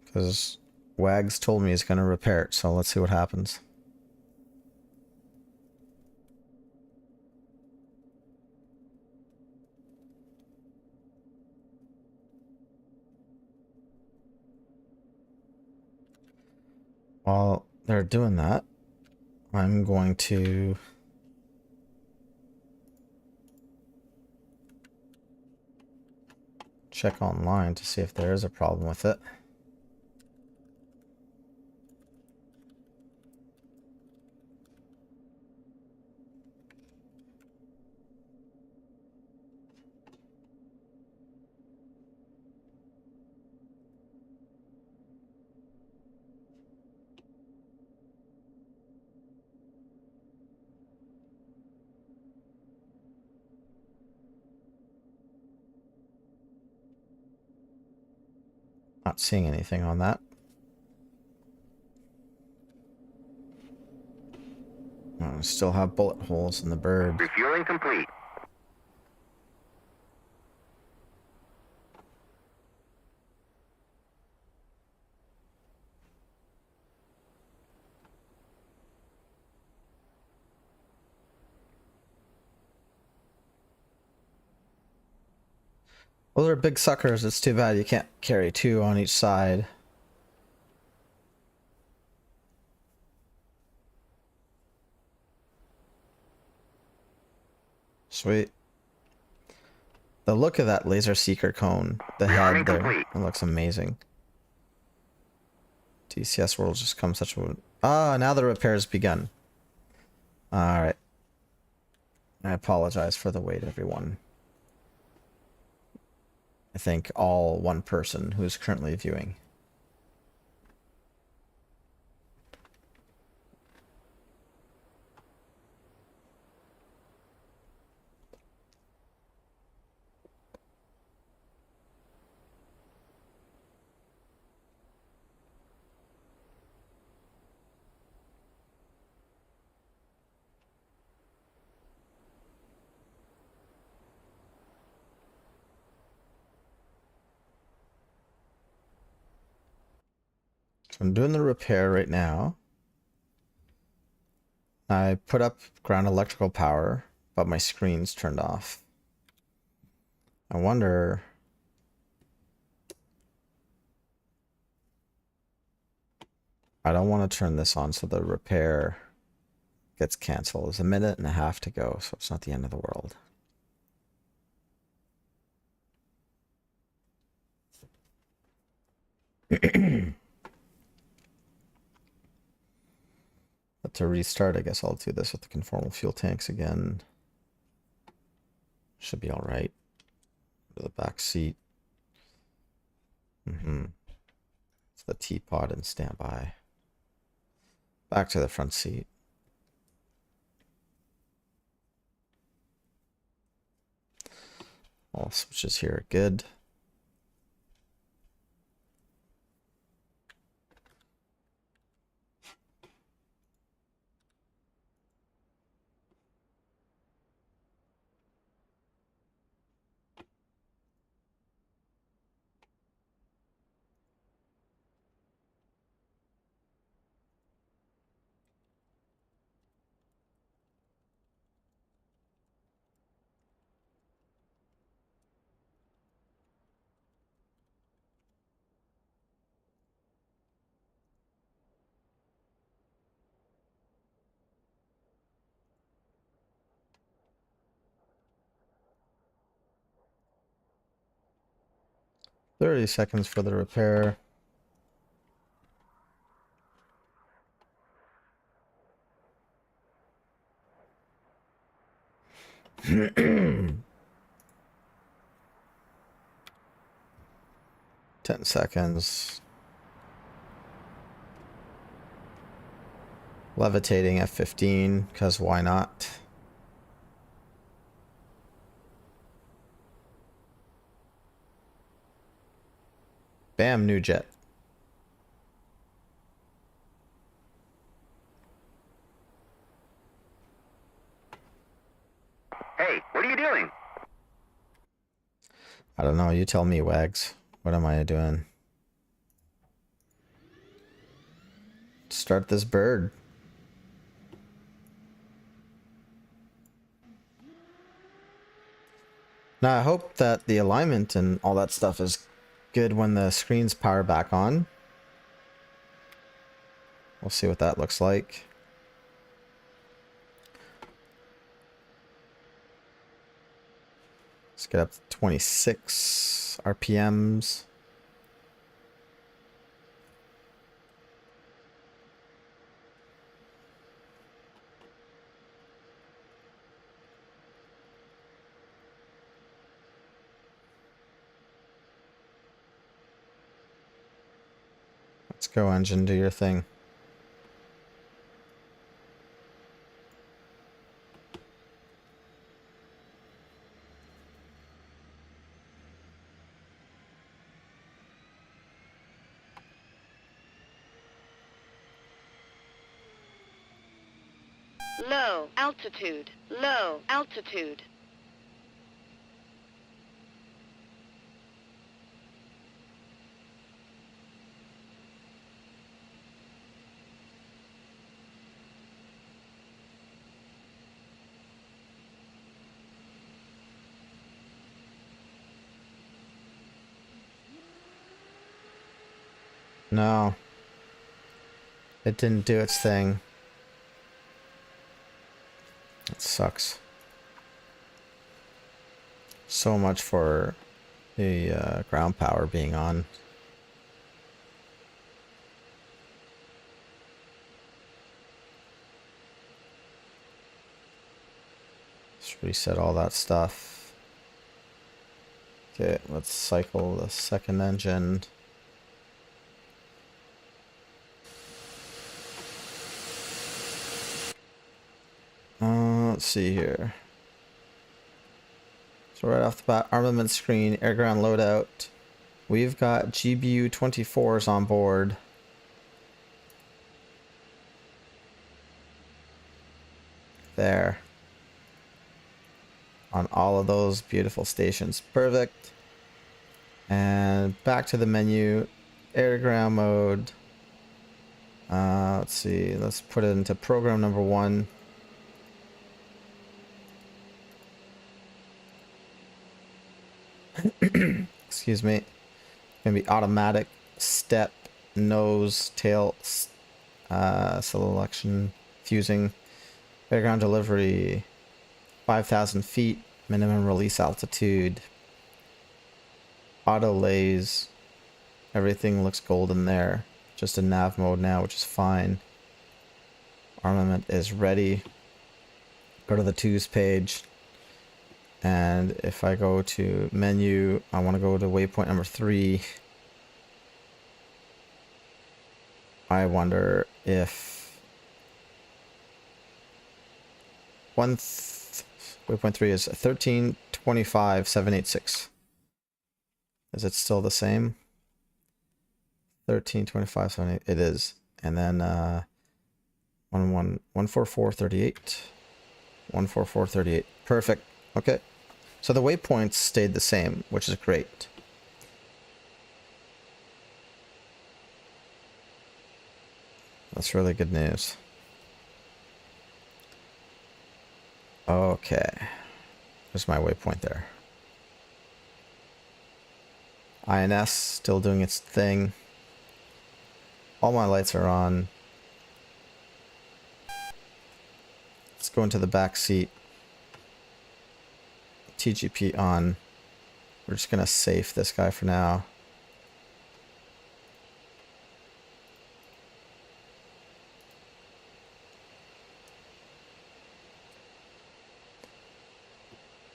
Because Wags told me he's going to repair it, so let's see what happens. While they're doing that, I'm going to check online to see if there is a problem with it. Not seeing anything on that. Oh, we still have bullet holes in the bird. Refueling complete. Well, they're big suckers. It's too bad you can't carry two on each side. Sweet. The look of that laser seeker cone, the head there, it looks amazing. TCS World just come such a... Ah, now the repair's begun. Alright. I apologize for the wait, everyone. I think all one person who is currently viewing. So I'm doing the repair right now. I put up ground electrical power, but my screen's turned off. I wonder... I don't want to turn this on so the repair gets canceled. There's a minute and a half to go, so it's not the end of the world. But to restart, I guess I'll do this with the conformal fuel tanks again. Should be all right. To the back seat. It's the teapot and standby. Back to the front seat. All switches here are good. $30 seconds for the repair. Ten seconds. Levitating F15, because why not? Bam, new jet. Hey, what are you doing? I don't know, you tell me, Wags. What am I doing? Start this bird. Now, I hope that the alignment and all that stuff is good when the screen's power back on. We'll see what that looks like. Let's get up to 26 RPMs. Let's go, engine, do your thing. Low altitude, low altitude. No. It didn't do its thing. It sucks. So much for the ground power being on. Let's reset all that stuff. Okay, let's cycle the second engine. Let's see here. So right off the bat, armament screen, air ground loadout. We've got GBU 24s on board. There. On all of those beautiful stations. Perfect. And back to the menu. Air ground mode. Let's see. Let's put it into program number 1. Excuse me. Gonna be automatic, step, nose, tail, selection, fusing, airground delivery, 5,000 feet, minimum release altitude, auto lays, Everything looks golden there. Just in nav mode now, which is fine. Armament is ready. Go to the twos page. And if I go to menu, I want to go to waypoint number 3. I wonder if waypoint 3 is 13.25.786. Is it still the same? 13.25.78. It is. And then 144.38. 144.38. Perfect. Okay. So the waypoints stayed the same, which is great. That's really good news. Okay. There's my waypoint there. INS still doing its thing. All my lights are on. Let's go into the back seat. TGP on. We're just gonna safe this guy for now.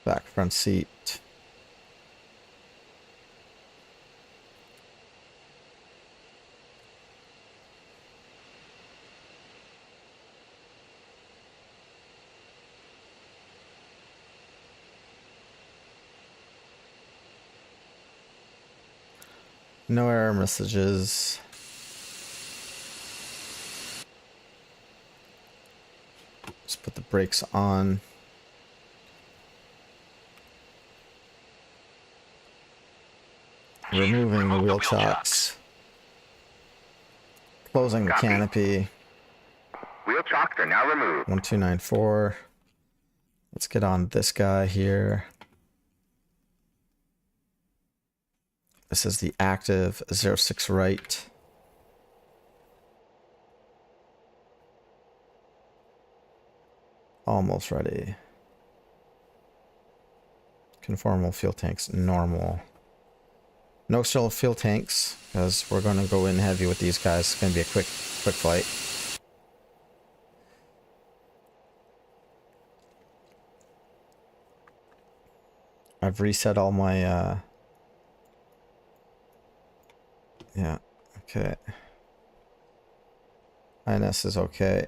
Back front seat. No error messages. Just put the brakes on. Removing the wheel chocks. Closing the Copy. canopy. Wheel chocks are now removed. 1294. Let's get on this guy here. This is the active 06 right. Almost ready. Conformal fuel tanks, normal. No external fuel tanks, because we're going to go in heavy with these guys. It's going to be a quick flight. I've reset all my, yeah, okay. INS is okay.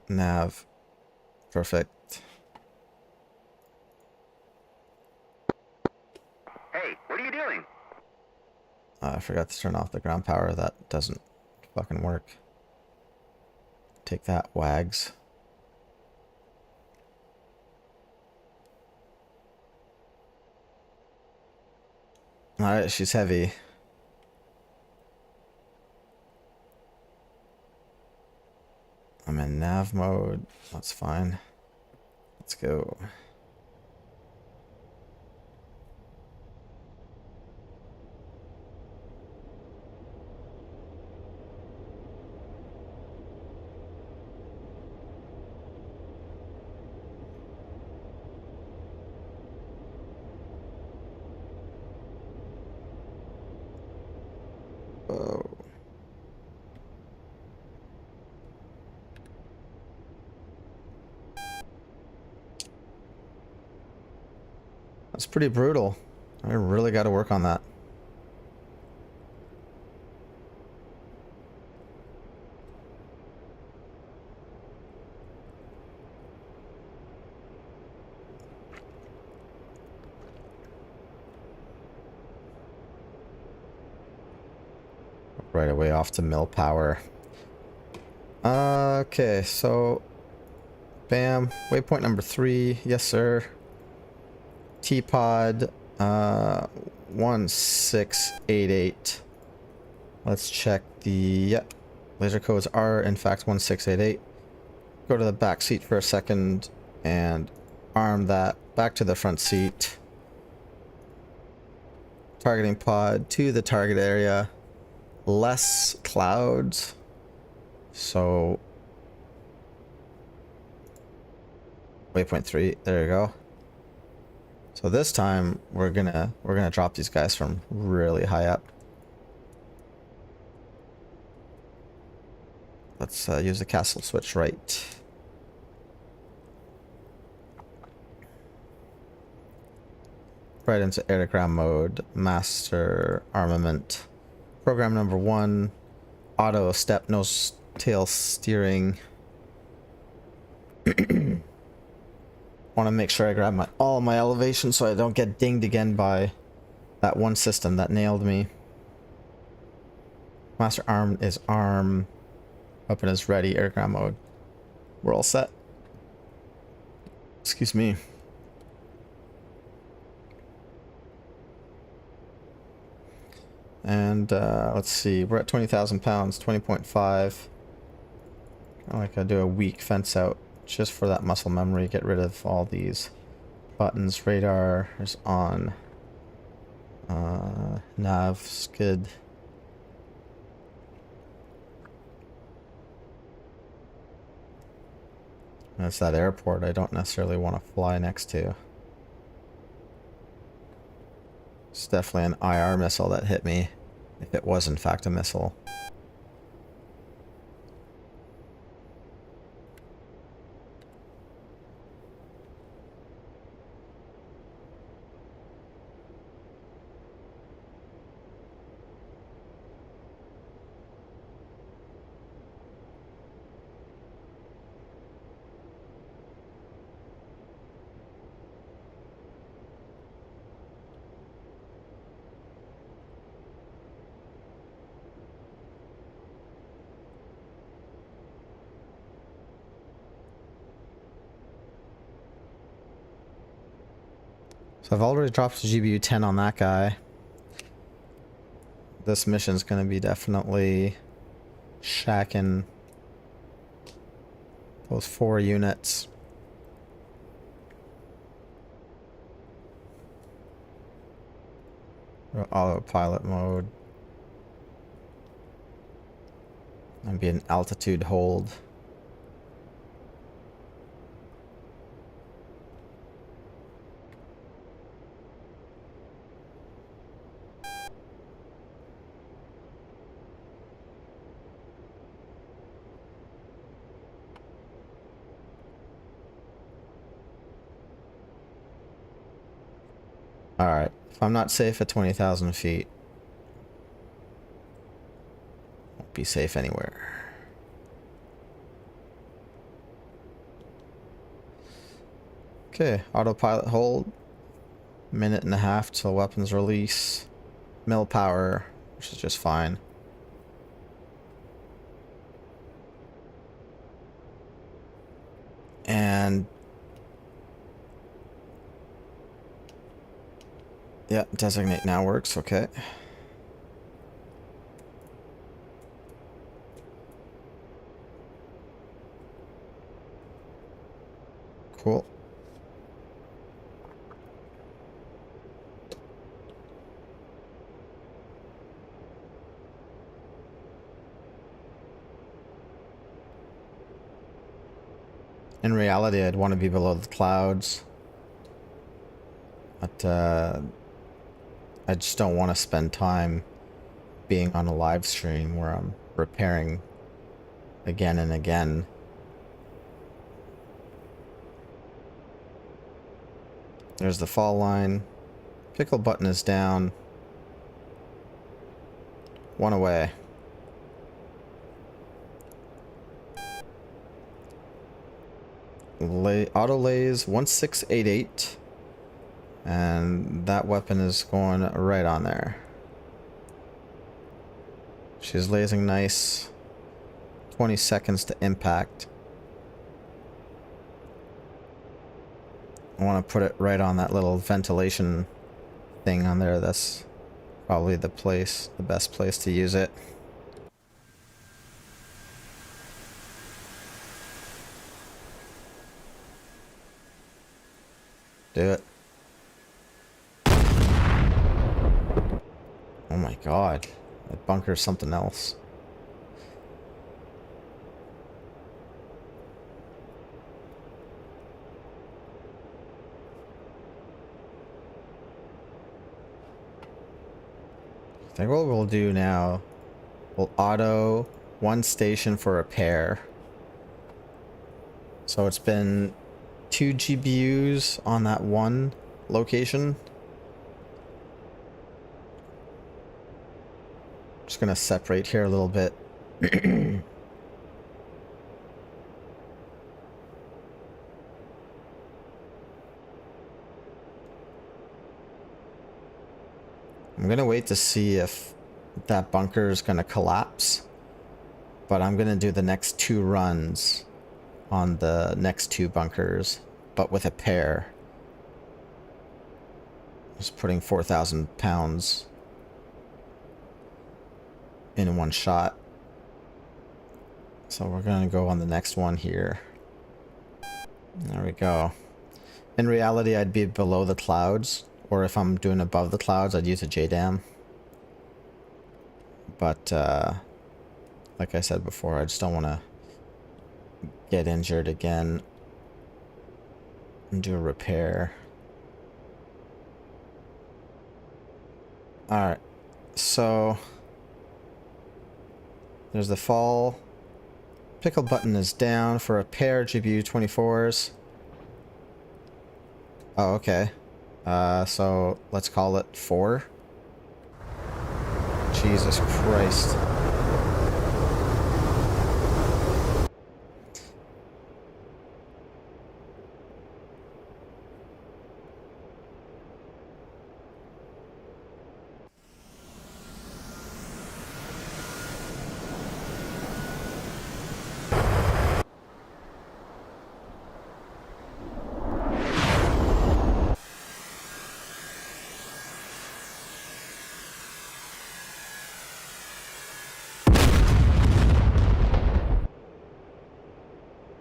Nav, perfect. Hey, what are you doing? I forgot to turn off the ground power. That doesn't fucking work. Take that, wags. Alright, she's heavy. I'm in nav mode. That's fine. Let's go. Oh. That's pretty brutal. I really got to work on that. Right away off to mill power. Okay, so bam, waypoint number 3, yes sir. T-pod 1688. Let's check the, yep, laser codes are in fact 1688. Go to the back seat for a second and arm that back to the front seat. Targeting pod to the target area. Less clouds, so waypoint 3, there you go. So this time we're gonna drop these guys from really high up. Let's use the castle switch right. Right into air to ground mode. Master armament. Program number 1. Auto step nose tail steering. Want to make sure I grab all my elevation so I don't get dinged again by that one system that nailed me. Master arm is arm. Weapon is ready. Air ground mode. We're all set. Excuse me. And let's see. We're at 20,000 pounds. 20.5. I like to do a weak fence out just for that muscle memory. Get rid of all these buttons. Radar is on. Nav skid. That's that airport I don't necessarily want to fly next to. It's definitely an IR missile that hit me, if it was in fact a missile. So I've already dropped the GBU 10 on that guy. This mission's gonna be definitely shacking those 4 units. Autopilot mode. And be an altitude hold. Alright, if I'm not safe at 20,000 feet, won't be safe anywhere. Okay, autopilot hold. Minute and a half till weapons release. Mill power, which is just fine. And yeah, designate now works, okay. Cool. In reality, I'd want to be below the clouds. But I just don't want to spend time being on a live stream where I'm repairing again and again. There's the fall line. Pickle button is down. 1 away. Auto lays 1688. And that weapon is going right on there. She's lasing nice. 20 seconds to impact. I want to put it right on that little ventilation thing on there. That's probably the best place to use it. Do it. Oh my god. That bunker's something else. think what we'll do now, we'll auto one station for repair. So it's been 2 GBUs on that one location. Just gonna separate here a little bit. I'm gonna wait to see if that bunker is gonna collapse, but I'm gonna do the next 2 runs on the next 2 bunkers, but with a pair. Just putting 4,000 pounds in one shot. So we're gonna go on the next one here. There we go. In reality, I'd be below the clouds, or if I'm doing above the clouds, I'd use a JDAM. But like I said before, I just don't want to get injured again and do a repair. Alright, so there's the fall. Pickle button is down for a pair GPU 24s. Oh, okay. So let's call it 4. Jesus Christ.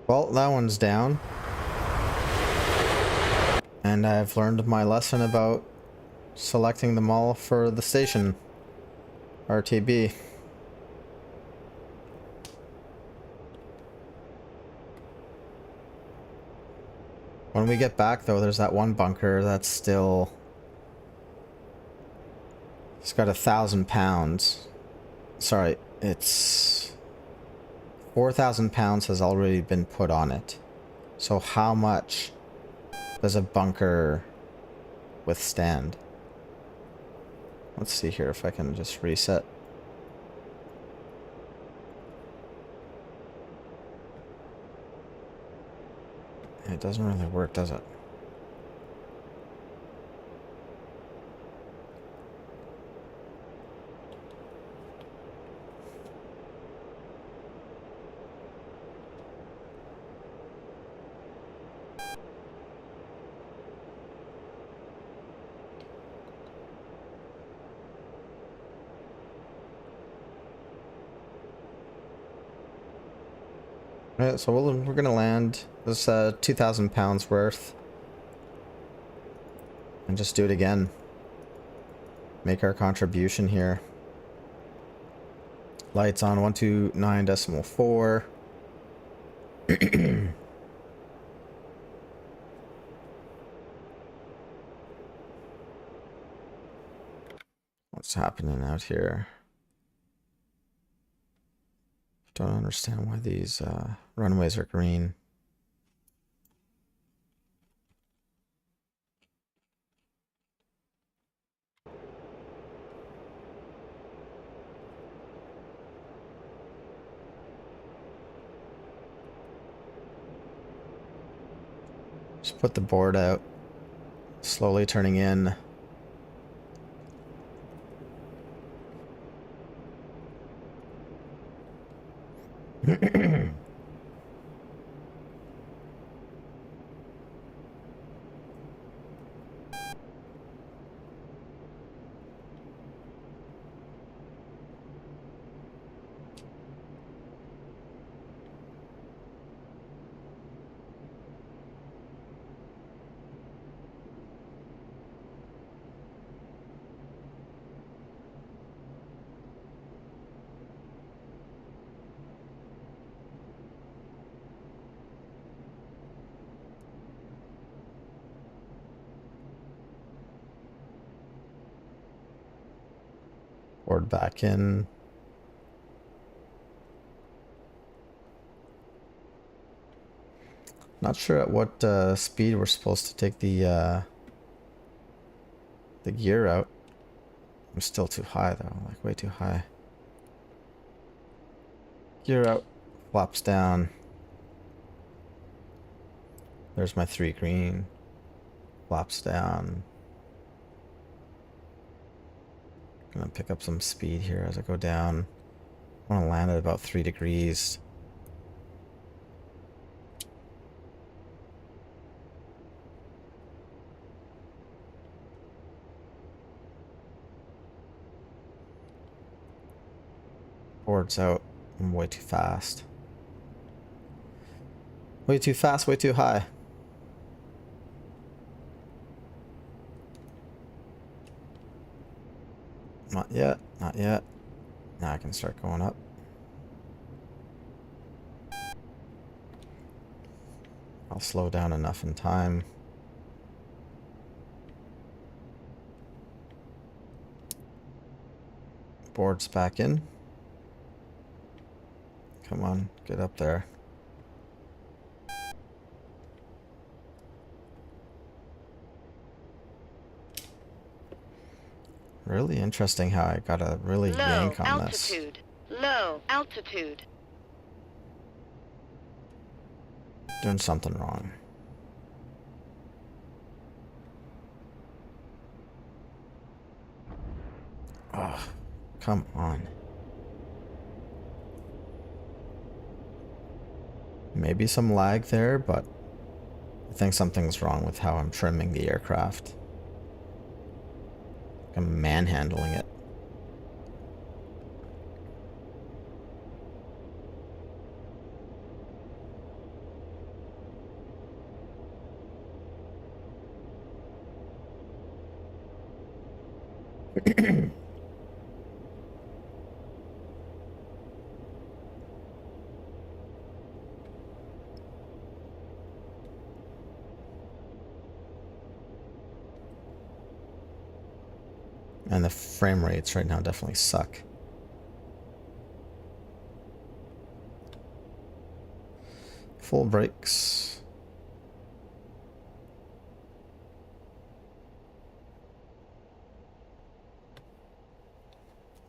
Well, that one's down. And I've learned my lesson about selecting them all for the station. RTB. When we get back though, there's that one bunker that's still... It's got 1,000 pounds. Sorry, it's... 4,000 pounds has already been put on it. So how much does a bunker withstand? Let's see here if I can just reset. It doesn't really work, does it? Alright, so we're gonna land this 2,000 pounds worth and just do it again. Make our contribution here. Lights on 129.4. What's happening out here? Don't understand why these runways are green. Just put the board out, slowly turning in. Board back in. Not sure at what speed we're supposed to take the gear out. I'm still too high though, like way too high. Gear out, flaps down. There's my 3 green. Flaps down. Gonna pick up some speed here as I go down. I want to land at about 3 degrees. Board's out. I'm way too fast. Way too fast, way too high. Not yet, not yet. Now I can start going up. I'll slow down enough in time. Board's back in. Come on, get up there. Really interesting how I got a really Low yank on this. altitude. Low altitude. Doing something wrong. Oh, come on. Maybe some lag there, but I think something's wrong with how I'm trimming the aircraft. I'm manhandling it. And the frame rates right now definitely suck. Full brakes.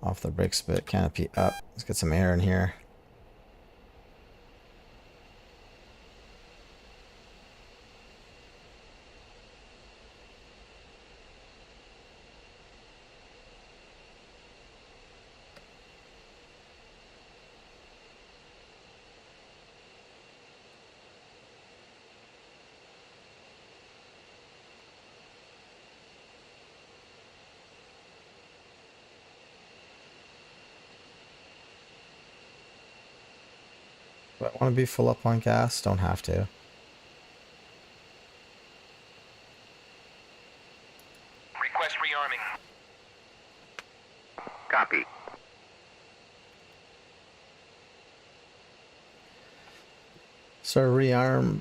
Off the brakes a bit, canopy up. Let's get some air in here. Do I want to be full up on gas? Don't have to. Request rearming. Copy. So rearm.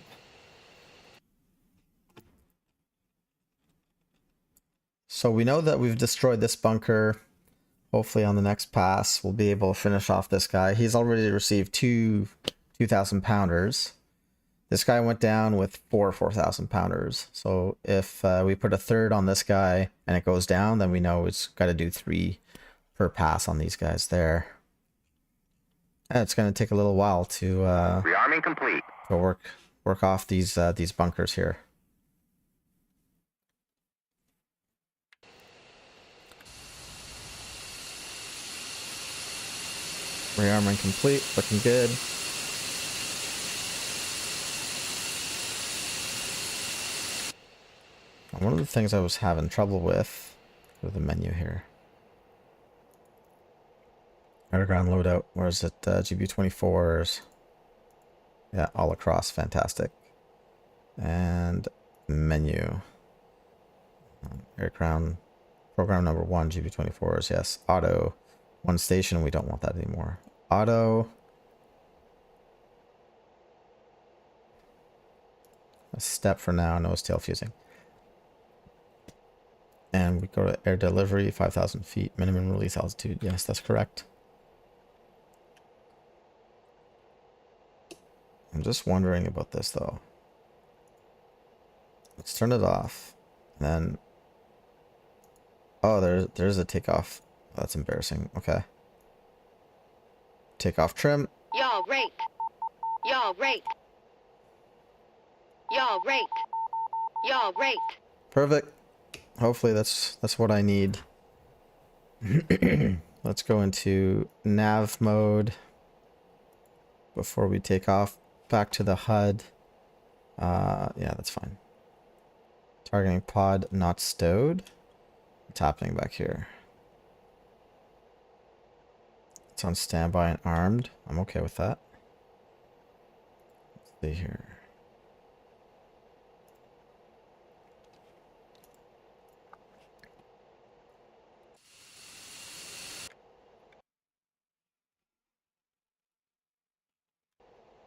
So we know that we've destroyed this bunker. Hopefully on the next pass, we'll be able to finish off this guy. He's already received 2,000 pounders. This guy went down with 4,000 pounders. So if we put a third on this guy and it goes down, then we know it's got to do 3 per pass on these guys there. And it's going to take a little while to Rearming complete. work off these bunkers here. Rearming complete, looking good. One of the things I was having trouble with the menu here. Underground loadout, where is it? GB24s. Yeah, all across, fantastic. And menu. Airground, program number 1, GB24s, yes. Auto, 1 station, we don't want that anymore. Auto. A step for now, nose tail fusing. And we go to air delivery, 5,000 feet, minimum release altitude. Yes, that's correct. I'm just wondering about this though. Let's turn it off. And then, oh, there's a takeoff. Oh, that's embarrassing. Okay. Takeoff trim. Yaw rate. Yaw rate. Yaw rate. Yaw rate. Perfect. Hopefully that's what I need. Let's go into nav mode before we take off. Back to the HUD. Yeah, that's fine. Targeting pod not stowed. What's happening back here? It's on standby and armed. I'm okay with that. Let's see here.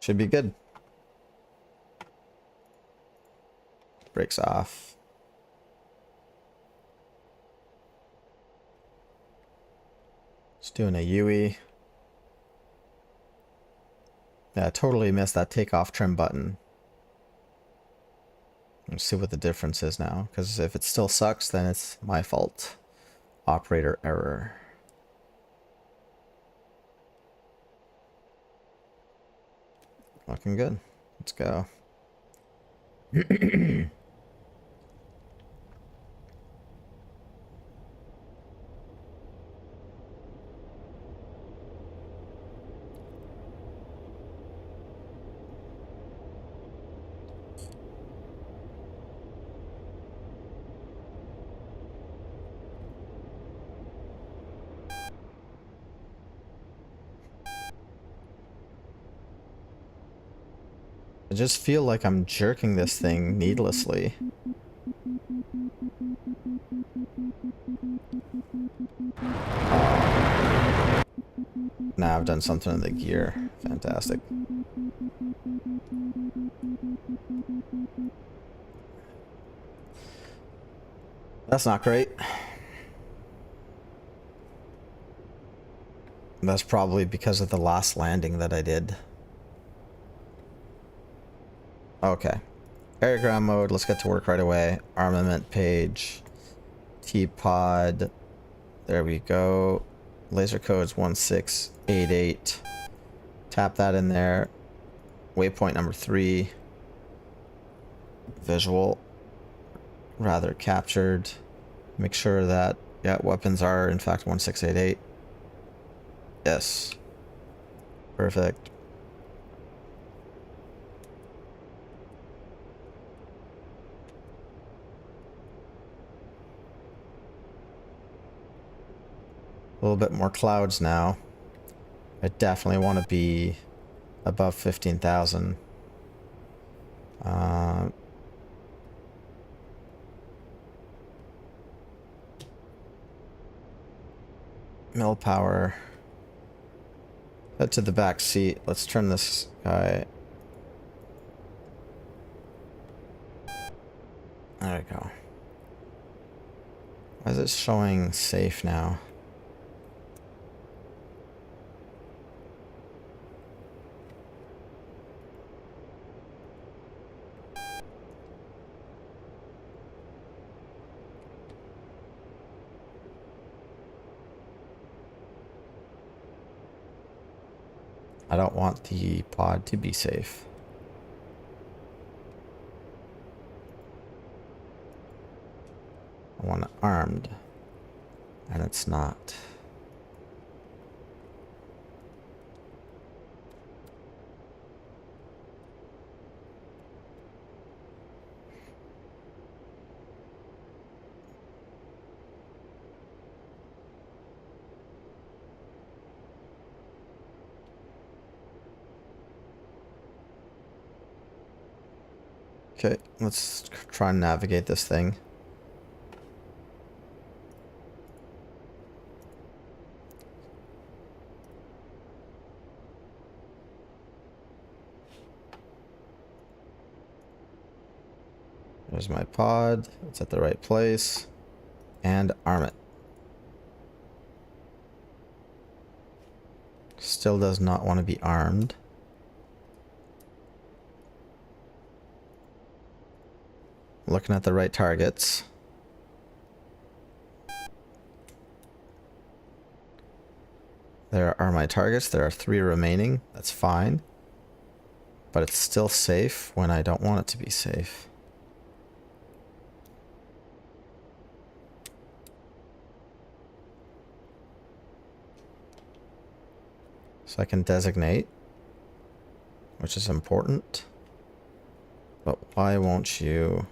Should be good. Brakes off. Just doing a UE. Yeah, I totally missed that takeoff trim button. Let's see what the difference is now, because if it still sucks, then it's my fault. Operator error. Looking good. Let's go. I just feel like I'm jerking this thing needlessly. Now I've done something to the gear. Fantastic. That's not great. That's probably because of the last landing that I did. Okay. Airground mode, let's get to work right away. Armament page. T-pod. There we go. Laser codes 1688. Tap that in there. Waypoint number 3. Visual. Rather captured. Make sure that, yeah, weapons are in fact 1688. Yes. Perfect. A little bit more clouds now. I definitely want to be above 15,000. Mill power. Head to the back seat. Let's turn this guy. There we go. Why is it showing safe now? I don't want the pod to be safe. I want it armed, and it's not. Okay, let's try and navigate this thing. There's my pod. It's at the right place. and arm it. Still does not want to be armed. Looking at the right targets. There are my targets. There are 3 remaining. That's fine. But it's still safe when I don't want it to be safe. So I can designate, which is important. But why won't you...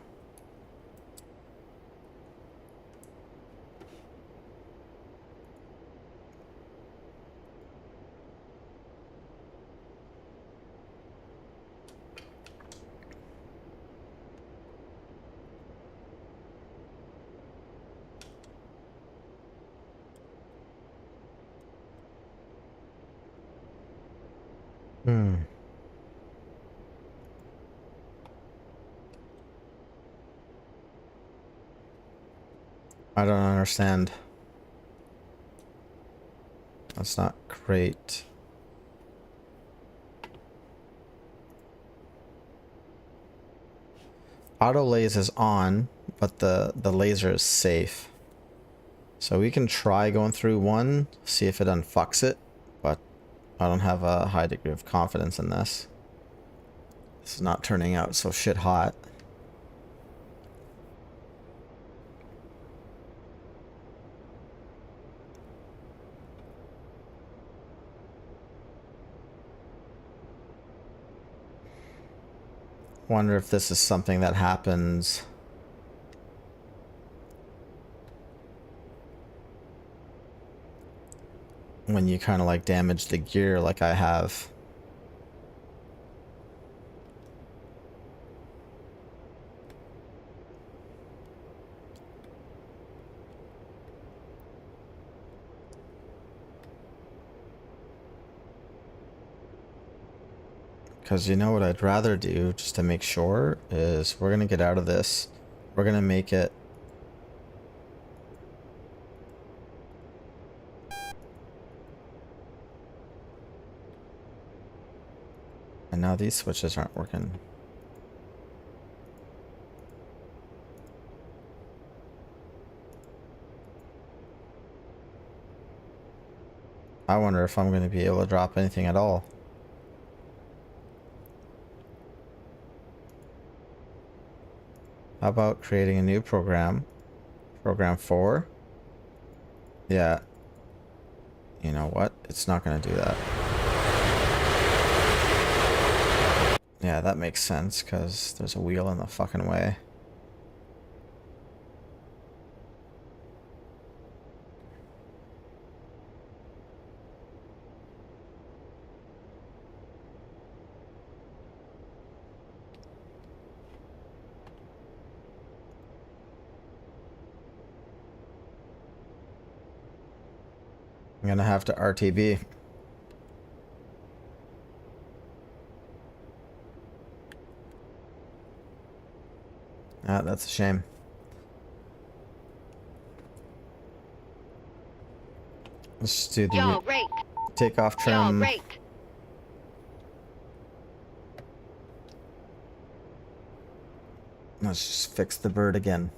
I don't understand. That's not great. Auto laser is on, but the laser is safe. So we can try going through one, see if it unfucks it, but I don't have a high degree of confidence in this. This is not turning out so shit hot. Wonder if this is something that happens when you kind of like damage the gear like I have. Because you know what I'd rather do, just to make sure, is we're going to get out of this. We're going to make it... And now these switches aren't working. I wonder if I'm going to be able to drop anything at all. How about creating a new program? Program 4? Yeah. You know what? It's not going to do that. Yeah, that makes sense, because there's a wheel in the fucking way. I'm gonna have to RTB. Ah, that's a shame. Let's do the Y'all rate. takeoff Y'all trim. rate. Let's just fix the bird again.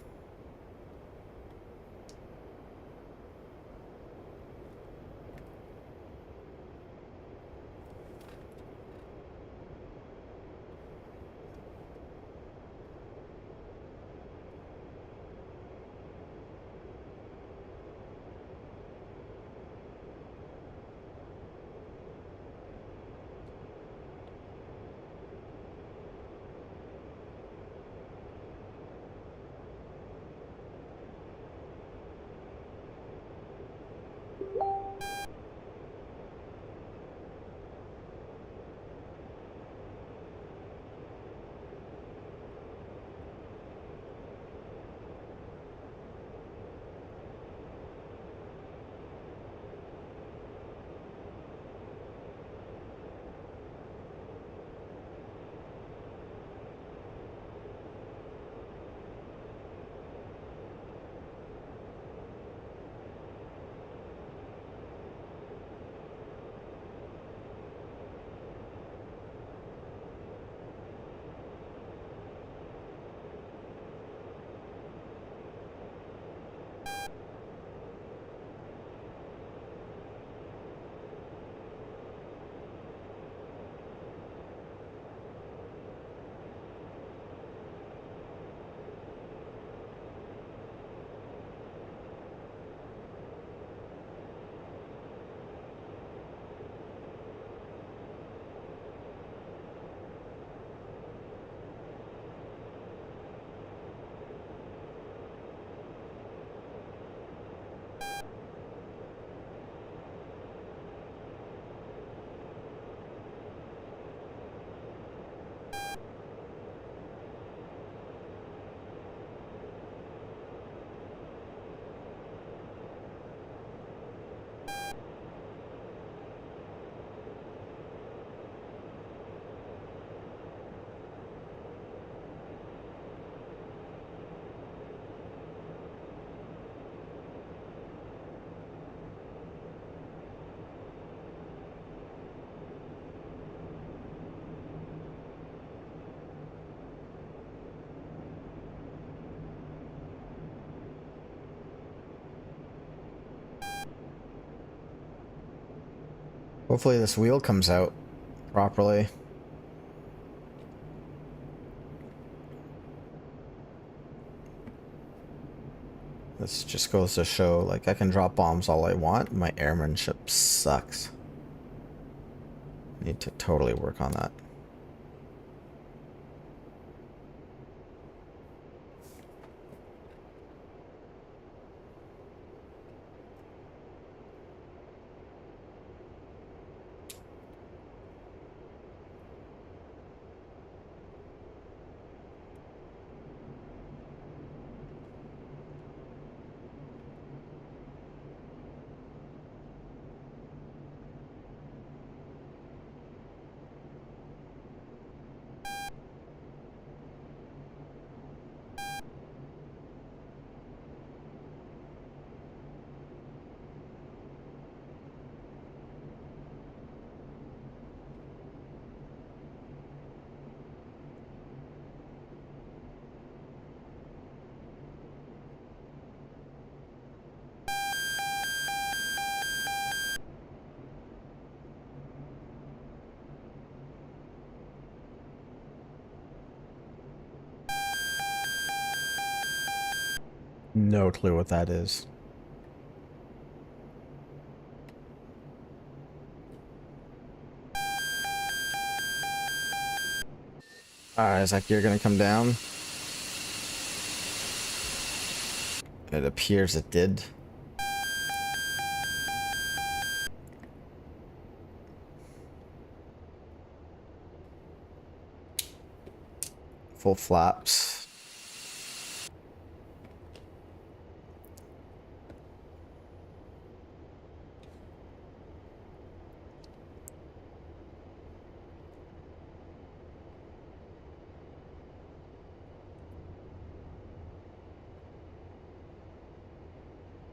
Hopefully this wheel comes out properly. This just goes to show, like, I can drop bombs all I want. My airmanship sucks. Need to totally work on that. No clue what that is. Alright, Zach, you're gonna come down. It appears it did. Full flaps.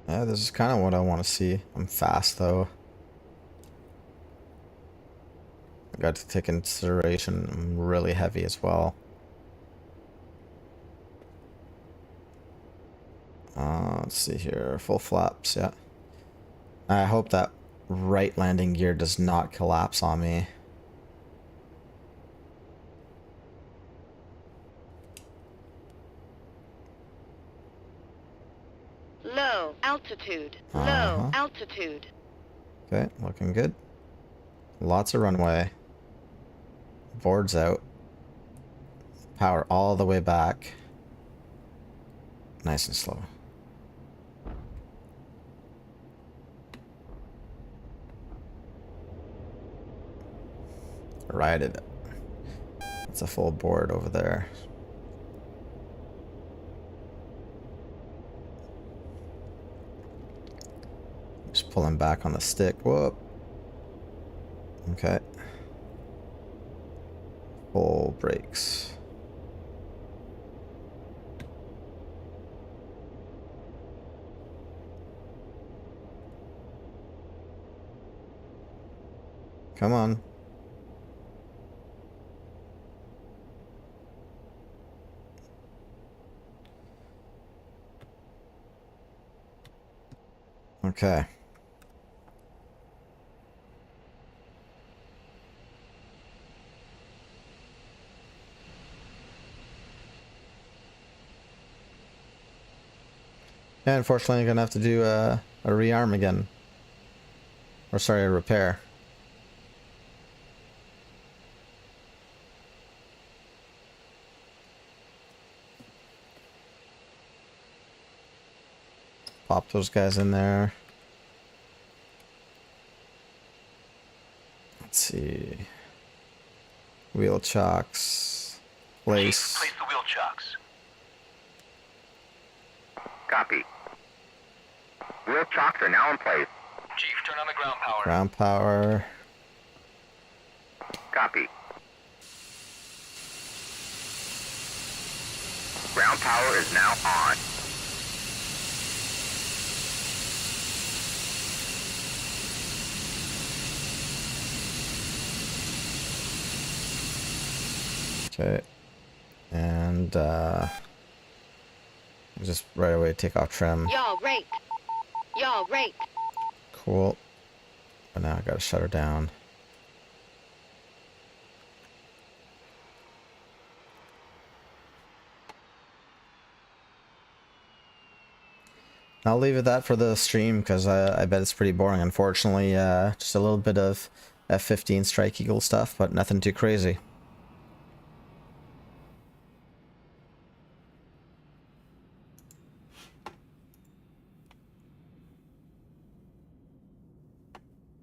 Yeah, this is kind of what I want to see. I'm fast though. I got to take into consideration I'm really heavy as well. Let's see here. Full flaps, yeah. I hope that right landing gear does not collapse on me. Low altitude. Low Uh-huh. altitude. Okay, looking good. Lots of runway. Boards out. Power all the way back. Nice and slow. Righted it. It's a full board over there. Just pulling back on the stick. Whoop. Okay. Full brakes. Come on. Okay. Yeah, unfortunately, you're gonna have to do a rearm again. Or sorry, a repair. Pop those guys in there. Let's see. Wheel chocks. Place. Place the wheel chocks. Copy. Wheel chocks are now in place. Chief, turn on the ground power. Ground power. Copy. Ground power is now on. Okay. And just right away take off trim. Y'all rate. Y'all rate. Cool. But now I gotta shut her down. I'll leave it that for the stream because I bet it's pretty boring. Unfortunately, just a little bit of F-15 Strike Eagle stuff, but nothing too crazy.